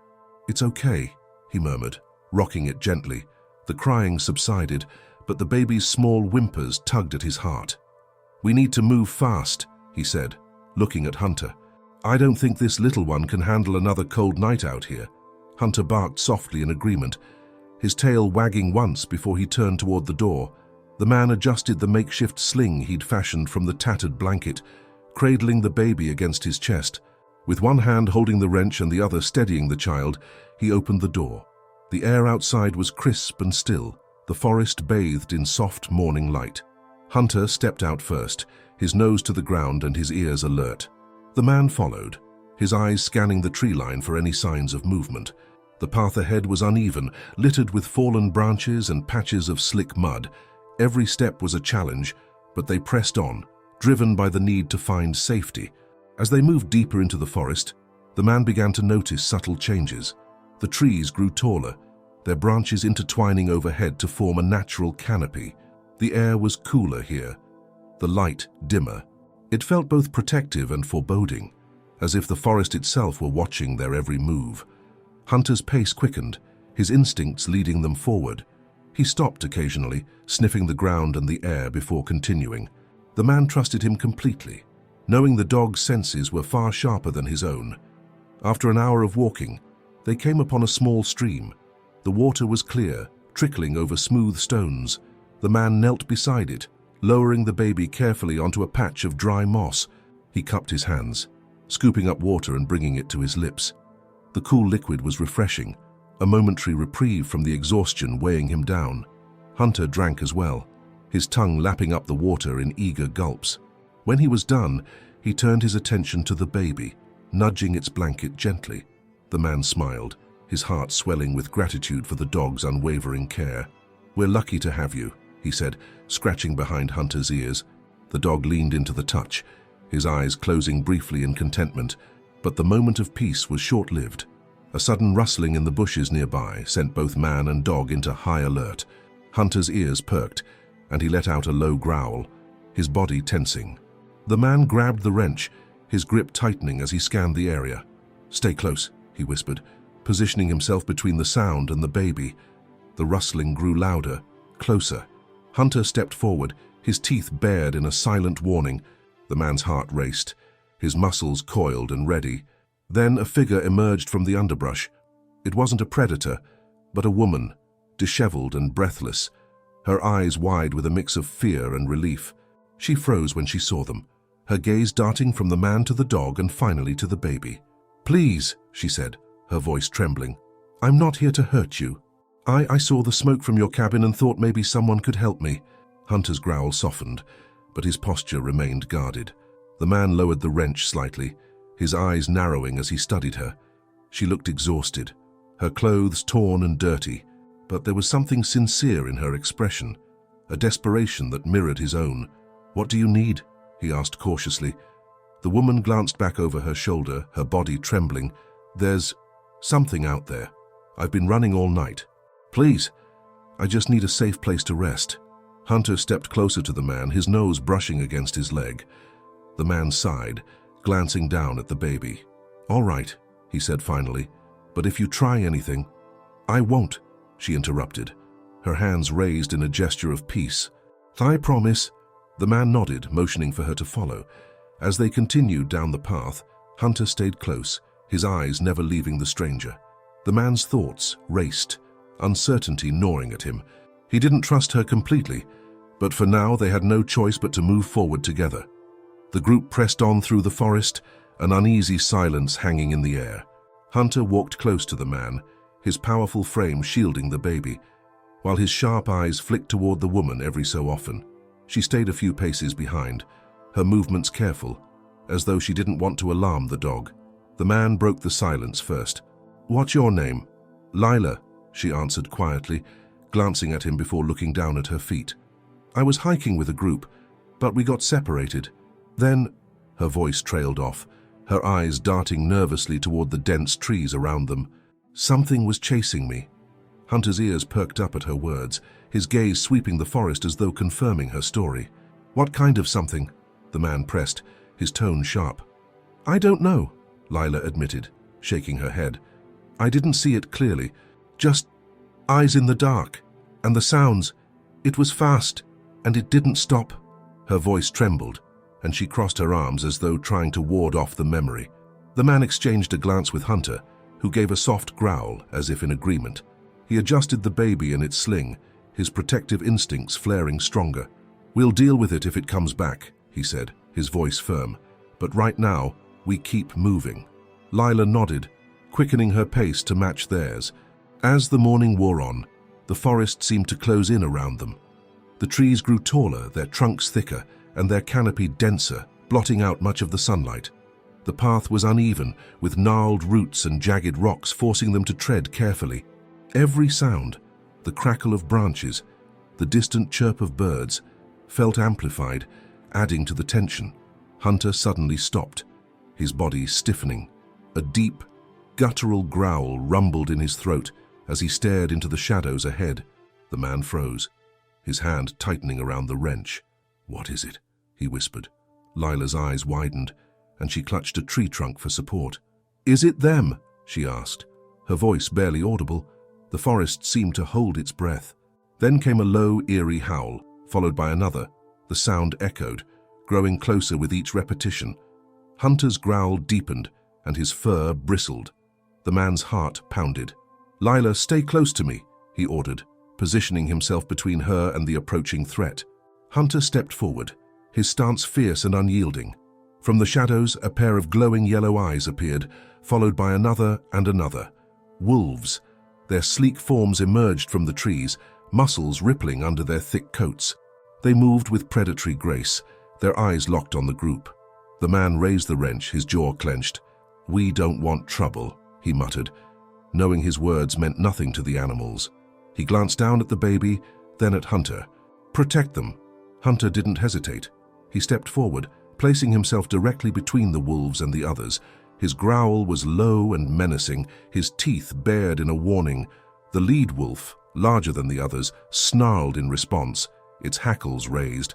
it's okay," he murmured, rocking it gently. The crying subsided, but the baby's small whimpers tugged at his heart. "We need to move fast," he said, looking at Hunter. "I don't think this little one can handle another cold night out here." Hunter barked softly in agreement, his tail wagging once before he turned toward the door. The man adjusted the makeshift sling he'd fashioned from the tattered blanket, cradling the baby against his chest. With one hand holding the wrench and the other steadying the child, he opened the door. The air outside was crisp and still, the forest bathed in soft morning light. Hunter stepped out first, his nose to the ground and his ears alert. The man followed, his eyes scanning the tree line for any signs of movement. The path ahead was uneven, littered with fallen branches and patches of slick mud. Every step was a challenge, but they pressed on, driven by the need to find safety. As they moved deeper into the forest, the man began to notice subtle changes. The trees grew taller, their branches intertwining overhead to form a natural canopy. The air was cooler here, the light dimmer. It felt both protective and foreboding, as if the forest itself were watching their every move. Hunter's pace quickened, his instincts leading them forward. He stopped occasionally, sniffing the ground and the air before continuing. The man trusted him completely, knowing the dog's senses were far sharper than his own. After an hour of walking, they came upon a small stream. The water was clear, trickling over smooth stones. The man knelt beside it, lowering the baby carefully onto a patch of dry moss. He cupped his hands, scooping up water and bringing it to his lips. The cool liquid was refreshing, a momentary reprieve from the exhaustion weighing him down. Hunter drank as well, his tongue lapping up the water in eager gulps. When he was done, he turned his attention to the baby, nudging its blanket gently. The man smiled, his heart swelling with gratitude for the dog's unwavering care. "We're lucky to have you," he said, scratching behind Hunter's ears. The dog leaned into the touch, his eyes closing briefly in contentment, but the moment of peace was short-lived. A sudden rustling in the bushes nearby sent both man and dog into high alert. Hunter's ears perked, and he let out a low growl, his body tensing. The man grabbed the wrench, his grip tightening as he scanned the area. "Stay close," he whispered, positioning himself between the sound and the baby. The rustling grew louder, closer. Hunter stepped forward, his teeth bared in a silent warning. The man's heart raced, his muscles coiled and ready. Then a figure emerged from the underbrush. It wasn't a predator, but a woman, disheveled and breathless, her eyes wide with a mix of fear and relief. She froze when she saw them, her gaze darting from the man to the dog and finally to the baby. "Please," she said, her voice trembling. "I'm not here to hurt you. I saw the smoke from your cabin and thought maybe someone could help me." Hunter's growl softened, but his posture remained guarded. The man lowered the wrench slightly, his eyes narrowing as he studied her. She looked exhausted, her clothes torn and dirty, but there was something sincere in her expression, a desperation that mirrored his own. "What do you need?" he asked cautiously. The woman glanced back over her shoulder, her body trembling. "There's something out there. I've been running all night. Please, I just need a safe place to rest." Hunter stepped closer to the man, his nose brushing against his leg. The man sighed, glancing down at the baby. "All right," he said finally, "but if you try anything—" "I won't," she interrupted, her hands raised in a gesture of peace. "I promise." The man nodded, motioning for her to follow. As they continued down the path, Hunter stayed close, his eyes never leaving the stranger. The man's thoughts raced, uncertainty gnawing at him. He didn't trust her completely, but for now they had no choice but to move forward together. The group pressed on through the forest, an uneasy silence hanging in the air. Hunter walked close to the man, his powerful frame shielding the baby, while his sharp eyes flicked toward the woman every so often. She stayed a few paces behind, her movements careful, as though she didn't want to alarm the dog. The man broke the silence first. "What's your name?" "Lila," she answered quietly, glancing at him before looking down at her feet. "I was hiking with a group, but we got separated. Then—" her voice trailed off, her eyes darting nervously toward the dense trees around them. "Something was chasing me." Hunter's ears perked up at her words, his gaze sweeping the forest as though confirming her story. "What kind of something?" the man pressed, his tone sharp. "I don't know," Lila admitted, shaking her head. "I didn't see it clearly, just eyes in the dark, and the sounds. It was fast, and it didn't stop." Her voice trembled, and she crossed her arms as though trying to ward off the memory. The man exchanged a glance with Hunter, who gave a soft growl as if in agreement. He adjusted the baby in its sling, his protective instincts flaring stronger. "We'll deal with it if it comes back," he said, his voice firm. "But right now, we keep moving." Lila nodded, quickening her pace to match theirs. As the morning wore on, the forest seemed to close in around them. The trees grew taller, their trunks thicker, and their canopy denser, blotting out much of the sunlight. The path was uneven, with gnarled roots and jagged rocks forcing them to tread carefully. Every sound, the crackle of branches, the distant chirp of birds, felt amplified, adding to the tension. Hunter suddenly stopped, his body stiffening. A deep, guttural growl rumbled in his throat as he stared into the shadows ahead. The man froze, his hand tightening around the wrench. "What is it?" he whispered. Lila's eyes widened, and she clutched a tree trunk for support. "Is it them?" she asked, her voice barely audible. The forest seemed to hold its breath. Then came a low, eerie howl, followed by another. The sound echoed, growing closer with each repetition. Hunter's growl deepened, and his fur bristled. The man's heart pounded. "Lila, stay close to me," he ordered, positioning himself between her and the approaching threat. Hunter stepped forward, his stance fierce and unyielding. From the shadows, a pair of glowing yellow eyes appeared, followed by another and another. Wolves. Their sleek forms emerged from the trees, muscles rippling under their thick coats. They moved with predatory grace, their eyes locked on the group. The man raised the wrench, his jaw clenched. "We don't want trouble," he muttered, knowing his words meant nothing to the animals. He glanced down at the baby, then at Hunter. "Protect them." Hunter didn't hesitate. He stepped forward, placing himself directly between the wolves and the others. His growl was low and menacing, his teeth bared in a warning. The lead wolf, larger than the others, snarled in response, its hackles raised.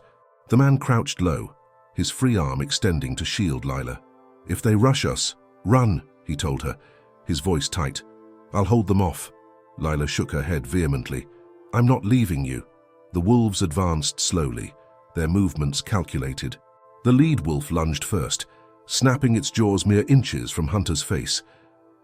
The man crouched low, his free arm extending to shield Lila. "If they rush us, run," he told her, his voice tight. "I'll hold them off." Lila shook her head vehemently. "I'm not leaving you." The wolves advanced slowly, their movements calculated. The lead wolf lunged first, snapping its jaws mere inches from Hunter's face.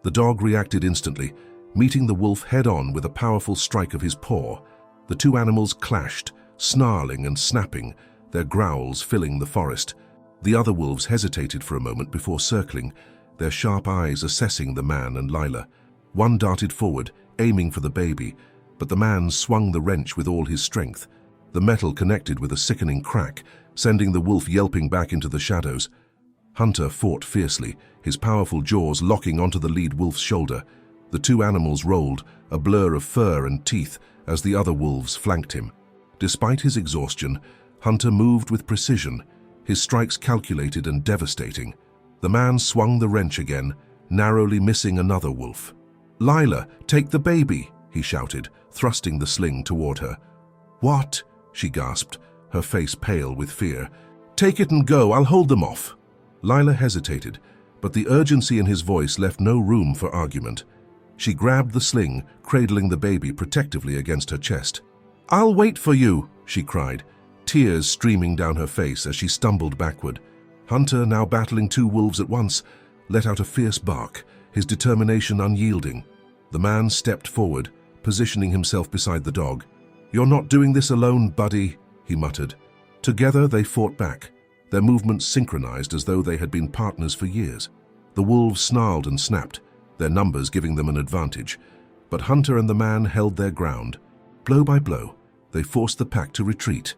The dog reacted instantly, meeting the wolf head-on with a powerful strike of his paw. The two animals clashed, snarling and snapping, their growls filling the forest. The other wolves hesitated for a moment before circling, their sharp eyes assessing the man and Lila. One darted forward, aiming for the baby, but the man swung the wrench with all his strength. The metal connected with a sickening crack, sending the wolf yelping back into the shadows. Hunter fought fiercely, his powerful jaws locking onto the lead wolf's shoulder. The two animals rolled, a blur of fur and teeth, as the other wolves flanked him. Despite his exhaustion, Hunter moved with precision, his strikes calculated and devastating. The man swung the wrench again, narrowly missing another wolf. "Lila, take the baby," he shouted, thrusting the sling toward her. "What?" she gasped, her face pale with fear. "Take it and go, I'll hold them off." Lila hesitated, but the urgency in his voice left no room for argument. She grabbed the sling, cradling the baby protectively against her chest. "I'll wait for you," she cried, tears streaming down her face as she stumbled backward. Hunter, now battling two wolves at once, let out a fierce bark, his determination unyielding. The man stepped forward, positioning himself beside the dog. "You're not doing this alone, buddy," he muttered. Together they fought back, their movements synchronized as though they had been partners for years. The wolves snarled and snapped, their numbers giving them an advantage. But Hunter and the man held their ground. Blow by blow, they forced the pack to retreat,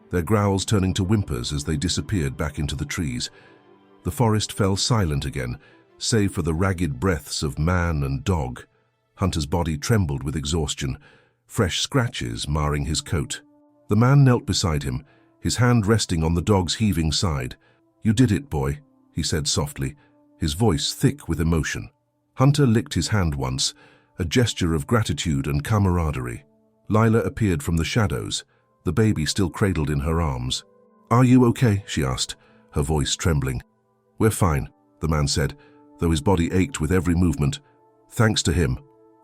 their growls turning to whimpers as they disappeared back into the trees. The forest fell silent again, save for the ragged breaths of man and dog. Hunter's body trembled with exhaustion, fresh scratches marring his coat. The man knelt beside him, his hand resting on the dog's heaving side. "You did it, boy," he said softly, his voice thick with emotion. Hunter licked his hand once, a gesture of gratitude and camaraderie. Lila appeared from the shadows, the baby still cradled in her arms. "Are you okay?" she asked, her voice trembling. "We're fine," the man said, though his body ached with every movement. "Thanks to him."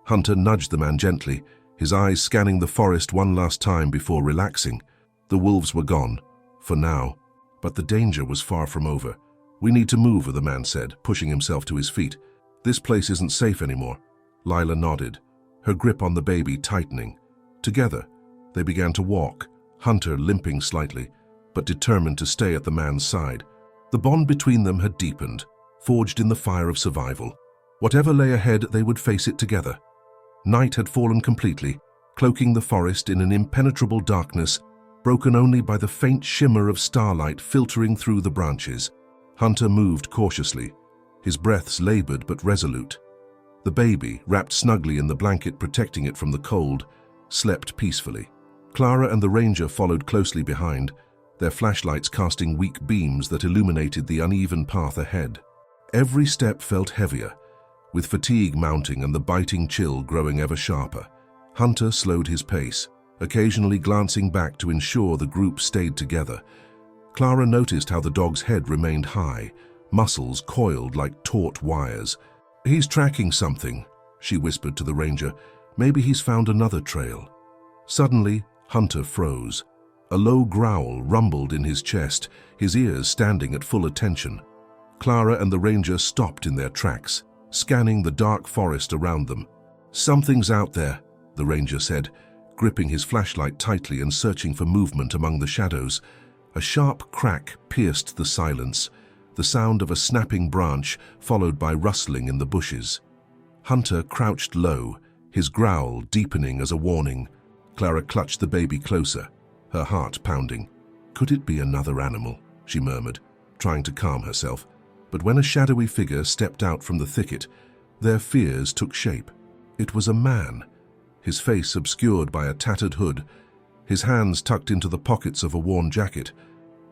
Hunter nudged the man gently, his eyes scanning the forest one last time before relaxing. The wolves were gone, for now, but the danger was far from over. "We need to move," the man said, pushing himself to his feet. "This place isn't safe anymore." Lila nodded, her grip on the baby tightening. Together, they began to walk, Hunter limping slightly, but determined to stay at the man's side. The bond between them had deepened, forged in the fire of survival. Whatever lay ahead, they would face it together. Night had fallen completely, cloaking the forest in an impenetrable darkness, broken only by the faint shimmer of starlight filtering through the branches. Hunter moved cautiously, his breaths labored but resolute. The baby, wrapped snugly in the blanket protecting it from the cold, slept peacefully. Clara and the ranger followed closely behind, their flashlights casting weak beams that illuminated the uneven path ahead. Every step felt heavier, with fatigue mounting and the biting chill growing ever sharper. Hunter slowed his pace, occasionally glancing back to ensure the group stayed together. Clara noticed how the dog's head remained high, muscles coiled like taut wires. "He's tracking something," she whispered to the ranger. "Maybe he's found another trail." Suddenly, Hunter froze. A low growl rumbled in his chest, his ears standing at full attention. Clara and the ranger stopped in their tracks, scanning the dark forest around them. "Something's out there," the ranger said, gripping his flashlight tightly and searching for movement among the shadows. A sharp crack pierced the silence, the sound of a snapping branch followed by rustling in the bushes. Hunter crouched low, his growl deepening as a warning. Clara clutched the baby closer, her heart pounding. Could it be another animal? She murmured, trying to calm herself. But when a shadowy figure stepped out from the thicket, their fears took shape. It was a man, his face obscured by a tattered hood, his hands tucked into the pockets of a worn jacket.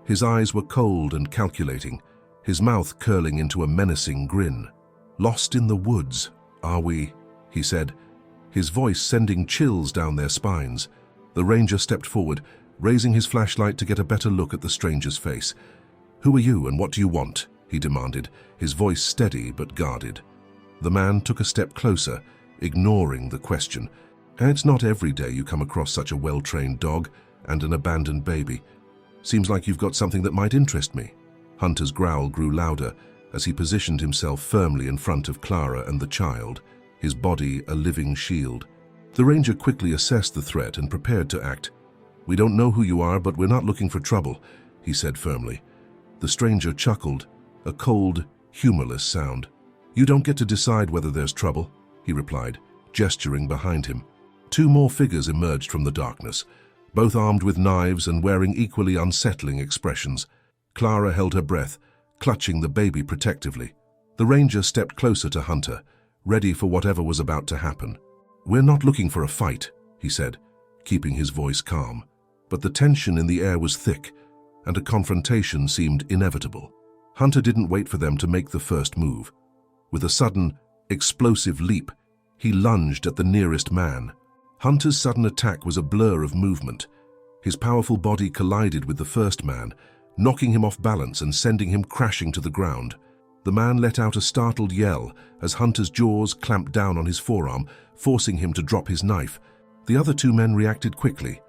His eyes were cold and calculating, his mouth curling into a menacing grin. "Lost in the woods, are we?" he said, his voice sending chills down their spines. The ranger stepped forward, raising his flashlight to get a better look at the stranger's face. "Who are you and what do you want?" he demanded, his voice steady but guarded. The man took a step closer, ignoring the question. "It's not every day you come across such a well-trained dog and an abandoned baby. Seems like you've got something that might interest me." Hunter's growl grew louder as he positioned himself firmly in front of Clara and the child, his body a living shield. The ranger quickly assessed the threat and prepared to act. "We don't know who you are, but we're not looking for trouble," he said firmly. The stranger chuckled, a cold, humorless sound. "You don't get to decide whether there's trouble," he replied, gesturing behind him. Two more figures emerged from the darkness, both armed with knives and wearing equally unsettling expressions. Clara held her breath, clutching the baby protectively. The ranger stepped closer to Hunter, ready for whatever was about to happen. "We're not looking for a fight," he said, keeping his voice calm. But the tension in the air was thick, and a confrontation seemed inevitable. Hunter didn't wait for them to make the first move. With a sudden, explosive leap, he lunged at the nearest man. Hunter's sudden attack was a blur of movement. His powerful body collided with the first man, knocking him off balance and sending him crashing to the ground. The man let out a startled yell as Hunter's jaws clamped down on his forearm, forcing him to drop his knife. The other two men reacted quickly.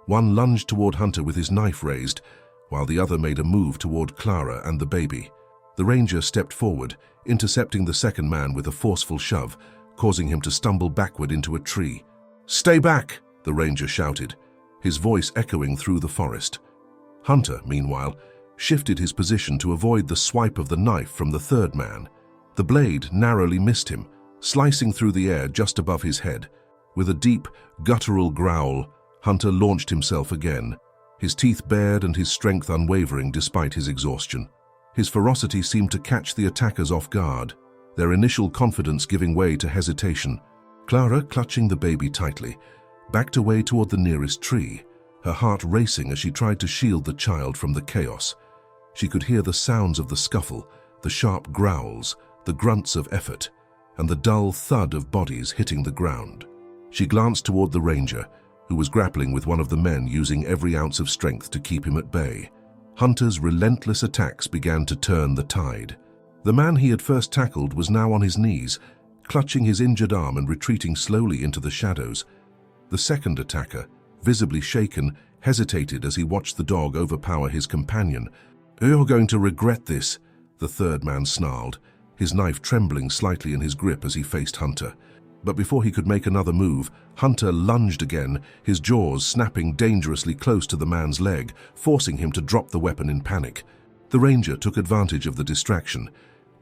One lunged toward Hunter with his knife raised, while the other made a move toward Clara and the baby. The ranger stepped forward, intercepting the second man with a forceful shove, causing him to stumble backward into a tree. "Stay back!" the ranger shouted, his voice echoing through the forest. Hunter, meanwhile, shifted his position to avoid the swipe of the knife from the third man. The blade narrowly missed him, slicing through the air just above his head. With a deep, guttural growl, Hunter launched himself again, his teeth bared and his strength unwavering despite his exhaustion. His ferocity seemed to catch the attackers off guard, their initial confidence giving way to hesitation. Clara, clutching the baby tightly, backed away toward the nearest tree, her heart racing as she tried to shield the child from the chaos. She could hear the sounds of the scuffle, the sharp growls, the grunts of effort, and the dull thud of bodies hitting the ground. She glanced toward the ranger, who was grappling with one of the men using every ounce of strength to keep him at bay. Hunter's relentless attacks began to turn the tide. The man he had first tackled was now on his knees, clutching his injured arm and retreating slowly into the shadows. The second attacker, visibly shaken, hesitated as he watched the dog overpower his companion. "You're going to regret this," the third man snarled, his knife trembling slightly in his grip as he faced Hunter. But before he could make another move, Hunter lunged again, his jaws snapping dangerously close to the man's leg, forcing him to drop the weapon in panic. The ranger took advantage of the distraction,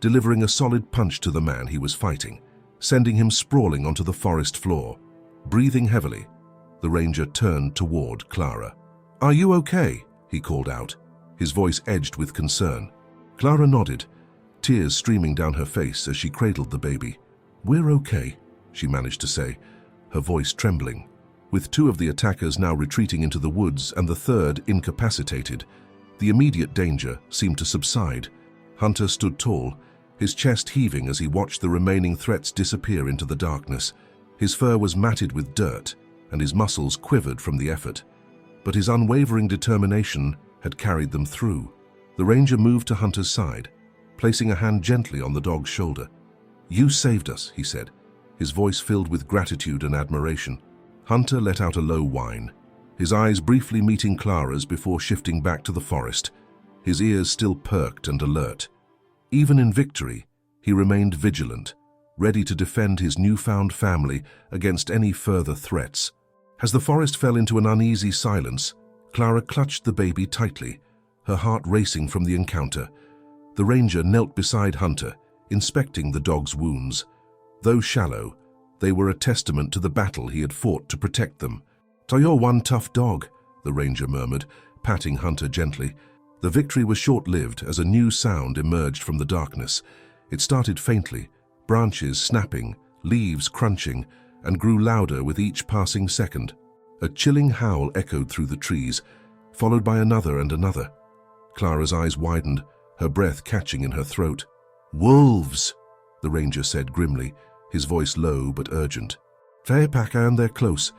delivering a solid punch to the man he was fighting, sending him sprawling onto the forest floor. Breathing heavily, the ranger turned toward Clara. "Are you okay?" he called out, his voice edged with concern. Clara nodded, tears streaming down her face as she cradled the baby. "We're okay," she managed to say, her voice trembling. With two of the attackers now retreating into the woods and the third incapacitated, the immediate danger seemed to subside. Hunter stood tall, his chest heaving as he watched the remaining threats disappear into the darkness. His fur was matted with dirt, and his muscles quivered from the effort. But his unwavering determination had carried them through. The ranger moved to Hunter's side, placing a hand gently on the dog's shoulder. "You saved us," he said, his voice filled with gratitude and admiration. Hunter let out a low whine, his eyes briefly meeting Clara's before shifting back to the forest, his ears still perked and alert. Even in victory, he remained vigilant, ready to defend his newfound family against any further threats. As the forest fell into an uneasy silence, Clara clutched the baby tightly, her heart racing from the encounter. The ranger knelt beside Hunter, inspecting the dog's wounds. Though shallow, they were a testament to the battle he had fought to protect them. "So you're one tough dog," the ranger murmured, patting Hunter gently. The victory was short-lived as a new sound emerged from the darkness. It started faintly, branches snapping, leaves crunching, and grew louder with each passing second. A chilling howl echoed through the trees, followed by another and another. Clara's eyes widened, her breath catching in her throat. "Wolves!" the ranger said grimly, his voice low but urgent. "Fair packer and they're close."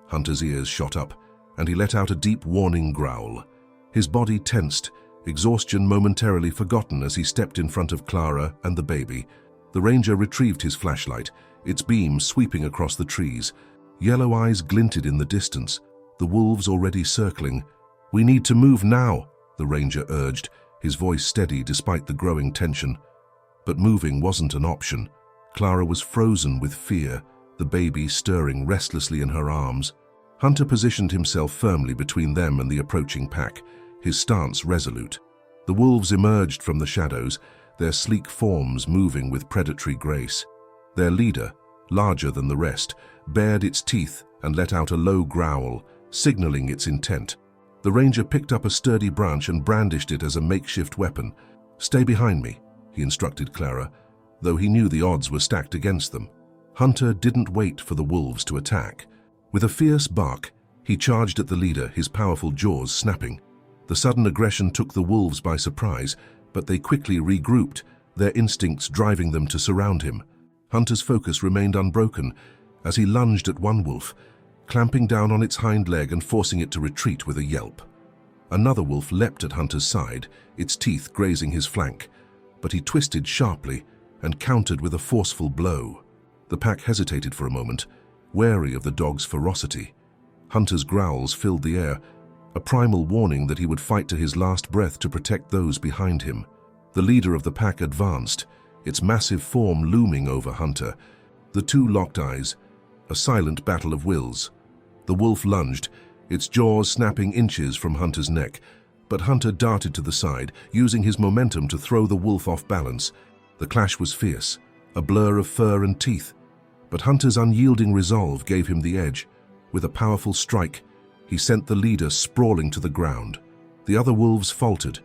Hunter's ears shot up, and he let out a deep warning growl. His body tensed, exhaustion momentarily forgotten as he stepped in front of Clara and the baby. The ranger retrieved his flashlight, its beam sweeping across the trees. Yellow eyes glinted in the distance, the wolves already circling. "We need to move now," the ranger urged, his voice steady despite the growing tension. But moving wasn't an option. Clara was frozen with fear, the baby stirring restlessly in her arms. Hunter positioned himself firmly between them and the approaching pack, his stance resolute. The wolves emerged from the shadows, their sleek forms moving with predatory grace. Their leader, larger than the rest, bared its teeth and let out a low growl, signaling its intent. The ranger picked up a sturdy branch and brandished it as a makeshift weapon. "Stay behind me," he instructed Clara, though he knew the odds were stacked against them. Hunter didn't wait for the wolves to attack. With a fierce bark, he charged at the leader, his powerful jaws snapping. The sudden aggression took the wolves by surprise, but they quickly regrouped, their instincts driving them to surround him. Hunter's focus remained unbroken as he lunged at one wolf, clamping down on its hind leg and forcing it to retreat with a yelp. Another wolf leapt at Hunter's side, its teeth grazing his flank, but he twisted sharply and countered with a forceful blow. The pack hesitated for a moment, wary of the dog's ferocity. Hunter's growls filled the air, a primal warning that he would fight to his last breath to protect those behind him. The leader of the pack advanced, its massive form looming over Hunter. The two locked eyes, a silent battle of wills. The wolf lunged, its jaws snapping inches from Hunter's neck, but Hunter darted to the side, using his momentum to throw the wolf off balance. The clash was fierce, a blur of fur and teeth, but Hunter's unyielding resolve gave him the edge. With a powerful strike, he sent the leader sprawling to the ground. The other wolves faltered,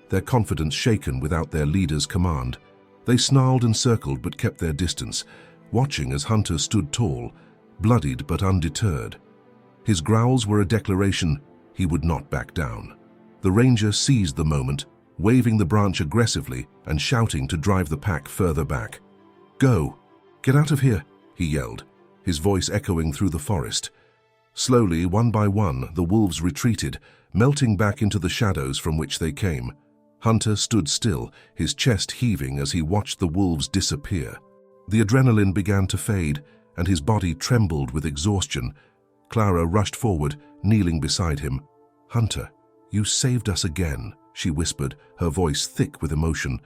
their confidence shaken without their leader's command. They snarled and circled but kept their distance, watching as Hunter stood tall, bloodied but undeterred. His growls were a declaration he would not back down. The ranger seized the moment, waving the branch aggressively and shouting to drive the pack further back. "Go! Get out of here!" he yelled, his voice echoing through the forest. Slowly, one by one, the wolves retreated, melting back into the shadows from which they came. Hunter stood still, his chest heaving as he watched the wolves disappear. The adrenaline began to fade, and his body trembled with exhaustion. Clara rushed forward, kneeling beside him. "Hunter, you saved us again," she whispered, her voice thick with emotion.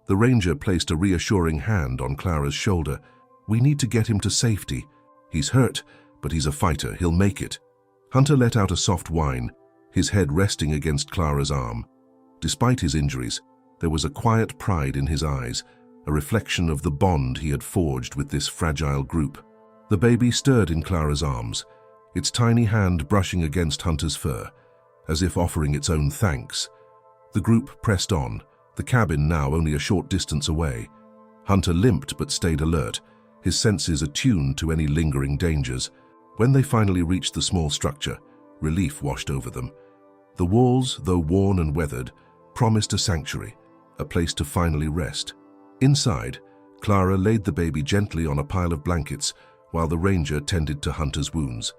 The ranger placed a reassuring hand on Clara's shoulder. "We need to get him to safety. He's hurt, but he's a fighter. He'll make it." Hunter let out a soft whine, his head resting against Clara's arm. Despite his injuries, there was a quiet pride in his eyes, a reflection of the bond he had forged with this fragile group. The baby stirred in Clara's arms, its tiny hand brushing against Hunter's fur, as if offering its own thanks. The group pressed on, the cabin now only a short distance away. Hunter limped but stayed alert, his senses attuned to any lingering dangers. When they finally reached the small structure, relief washed over them. The walls, though worn and weathered, promised a sanctuary, a place to finally rest. Inside, Clara laid the baby gently on a pile of blankets while the ranger tended to Hunter's wounds.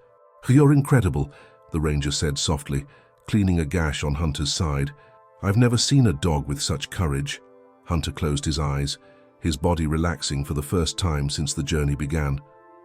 "You're incredible," the ranger said softly, cleaning a gash on Hunter's side. "I've never seen a dog with such courage." Hunter closed his eyes, his body relaxing for the first time since the journey began.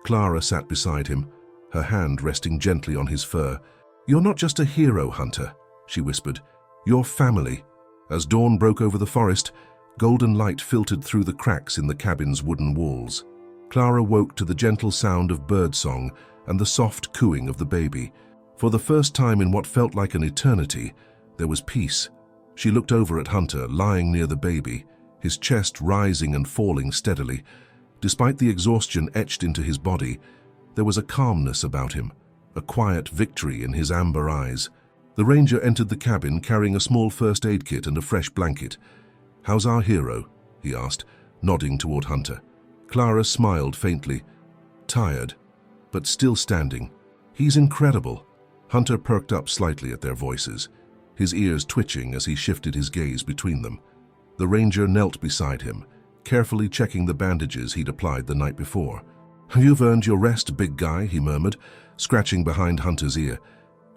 Clara sat beside him, her hand resting gently on his fur. "You're not just a hero, Hunter," she whispered. "You're family." As dawn broke over the forest, golden light filtered through the cracks in the cabin's wooden walls. Clara woke to the gentle sound of birdsong and the soft cooing of the baby. For the first time in what felt like an eternity, there was peace. She looked over at Hunter, lying near the baby, his chest rising and falling steadily. Despite the exhaustion etched into his body, there was a calmness about him, a quiet victory in his amber eyes. The ranger entered the cabin carrying a small first aid kit and a fresh blanket. "How's our hero?" he asked, nodding toward Hunter. Clara smiled faintly. "Tired, but still standing. He's incredible." Hunter perked up slightly at their voices, his ears twitching as he shifted his gaze between them. The ranger knelt beside him, carefully checking the bandages he'd applied the night before. "You've earned your rest, big guy," he murmured, scratching behind Hunter's ear.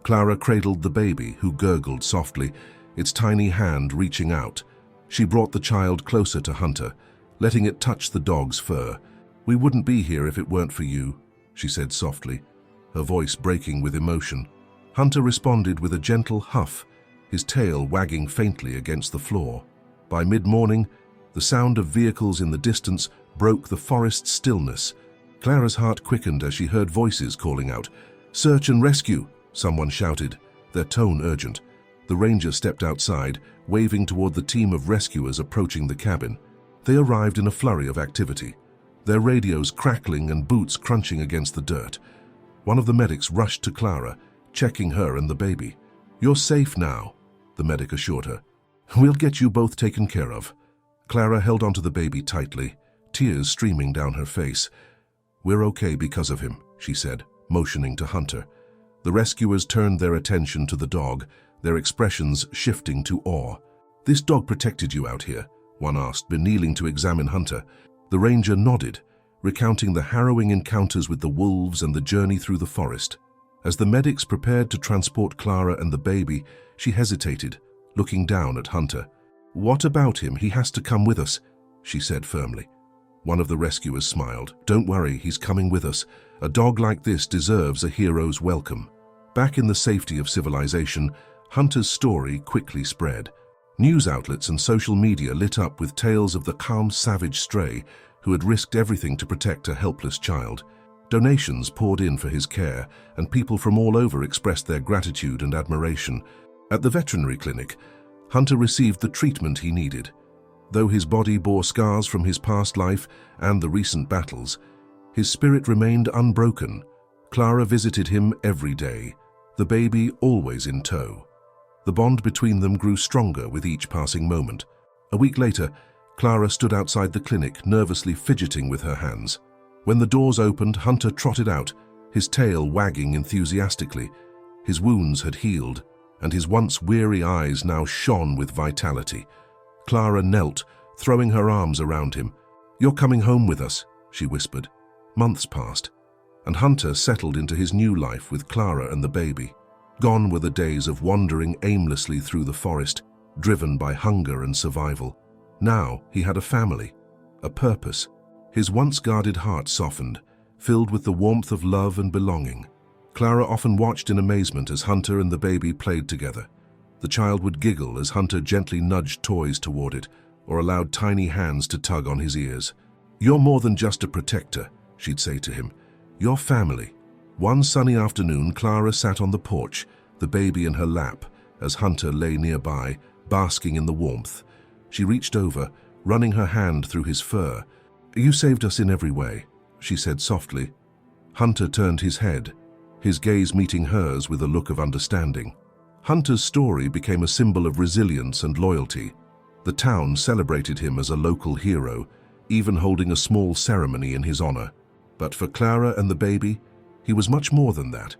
Clara cradled the baby, who gurgled softly, its tiny hand reaching out. She brought the child closer to Hunter, letting it touch the dog's fur. "We wouldn't be here if it weren't for you," she said softly, her voice breaking with emotion. Hunter responded with a gentle huff, his tail wagging faintly against the floor. By mid-morning, the sound of vehicles in the distance broke the forest stillness. Clara's heart quickened as she heard voices calling out. "Search and rescue!" someone shouted, their tone urgent. The ranger stepped outside, waving toward the team of rescuers approaching the cabin. They arrived in a flurry of activity, their radios crackling and boots crunching against the dirt. One of the medics rushed to Clara, checking her and the baby. "You're safe now," the medic assured her. "We'll get you both taken care of." Clara held onto the baby tightly, tears streaming down her face. "We're okay because of him," she said, motioning to Hunter. The rescuers turned their attention to the dog, their expressions shifting to awe. "This dog protected you out here?" one asked, kneeling to examine Hunter. The ranger nodded, recounting the harrowing encounters with the wolves and the journey through the forest. As the medics prepared to transport Clara and the baby, she hesitated, looking down at Hunter. "What about him? He has to come with us," she said firmly. One of the rescuers smiled. "Don't worry, he's coming with us. A dog like this deserves a hero's welcome." Back in the safety of civilization, Hunter's story quickly spread. News outlets and social media lit up with tales of the calm, savage stray who had risked everything to protect a helpless child. Donations poured in for his care, and people from all over expressed their gratitude and admiration. At the veterinary clinic, Hunter received the treatment he needed. Though his body bore scars from his past life and the recent battles, his spirit remained unbroken. Clara visited him every day, the baby always in tow. The bond between them grew stronger with each passing moment. A week later, Clara stood outside the clinic, nervously fidgeting with her hands. When the doors opened, Hunter trotted out, his tail wagging enthusiastically. His wounds had healed, and his once weary eyes now shone with vitality. Clara knelt, throwing her arms around him. "You're coming home with us," she whispered. Months passed, and Hunter settled into his new life with Clara and the baby. Gone were the days of wandering aimlessly through the forest, driven by hunger and survival. Now he had a family, a purpose. His once guarded heart softened, filled with the warmth of love and belonging. Clara often watched in amazement as Hunter and the baby played together. The child would giggle as Hunter gently nudged toys toward it, or allowed tiny hands to tug on his ears. "You're more than just a protector," she'd say to him. "You're family." One sunny afternoon, Clara sat on the porch, the baby in her lap, as Hunter lay nearby, basking in the warmth. She reached over, running her hand through his fur. "You saved us in every way," she said softly. Hunter turned his head, his gaze meeting hers with a look of understanding. Hunter's story became a symbol of resilience and loyalty. The town celebrated him as a local hero, even holding a small ceremony in his honor. But for Clara and the baby, he was much more than that.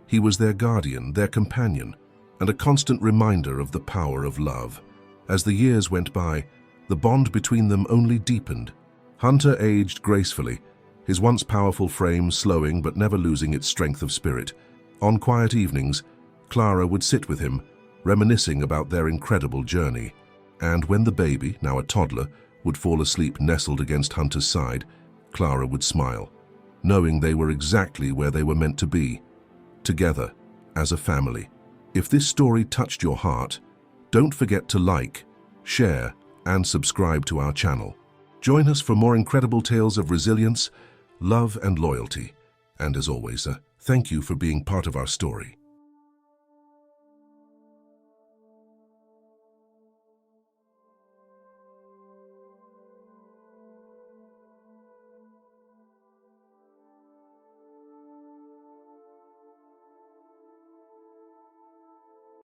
He was their guardian, their companion, and a constant reminder of the power of love. As the years went by, the bond between them only deepened. Hunter aged gracefully, his once powerful frame slowing but never losing its strength of spirit. On quiet evenings, Clara would sit with him, reminiscing about their incredible journey. And when the baby, now a toddler, would fall asleep nestled against Hunter's side, Clara would smile, knowing they were exactly where they were meant to be, together, as a family. If this story touched your heart, don't forget to like, share, and subscribe to our channel. Join us for more incredible tales of resilience, love, and loyalty. And as always, thank you for being part of our story.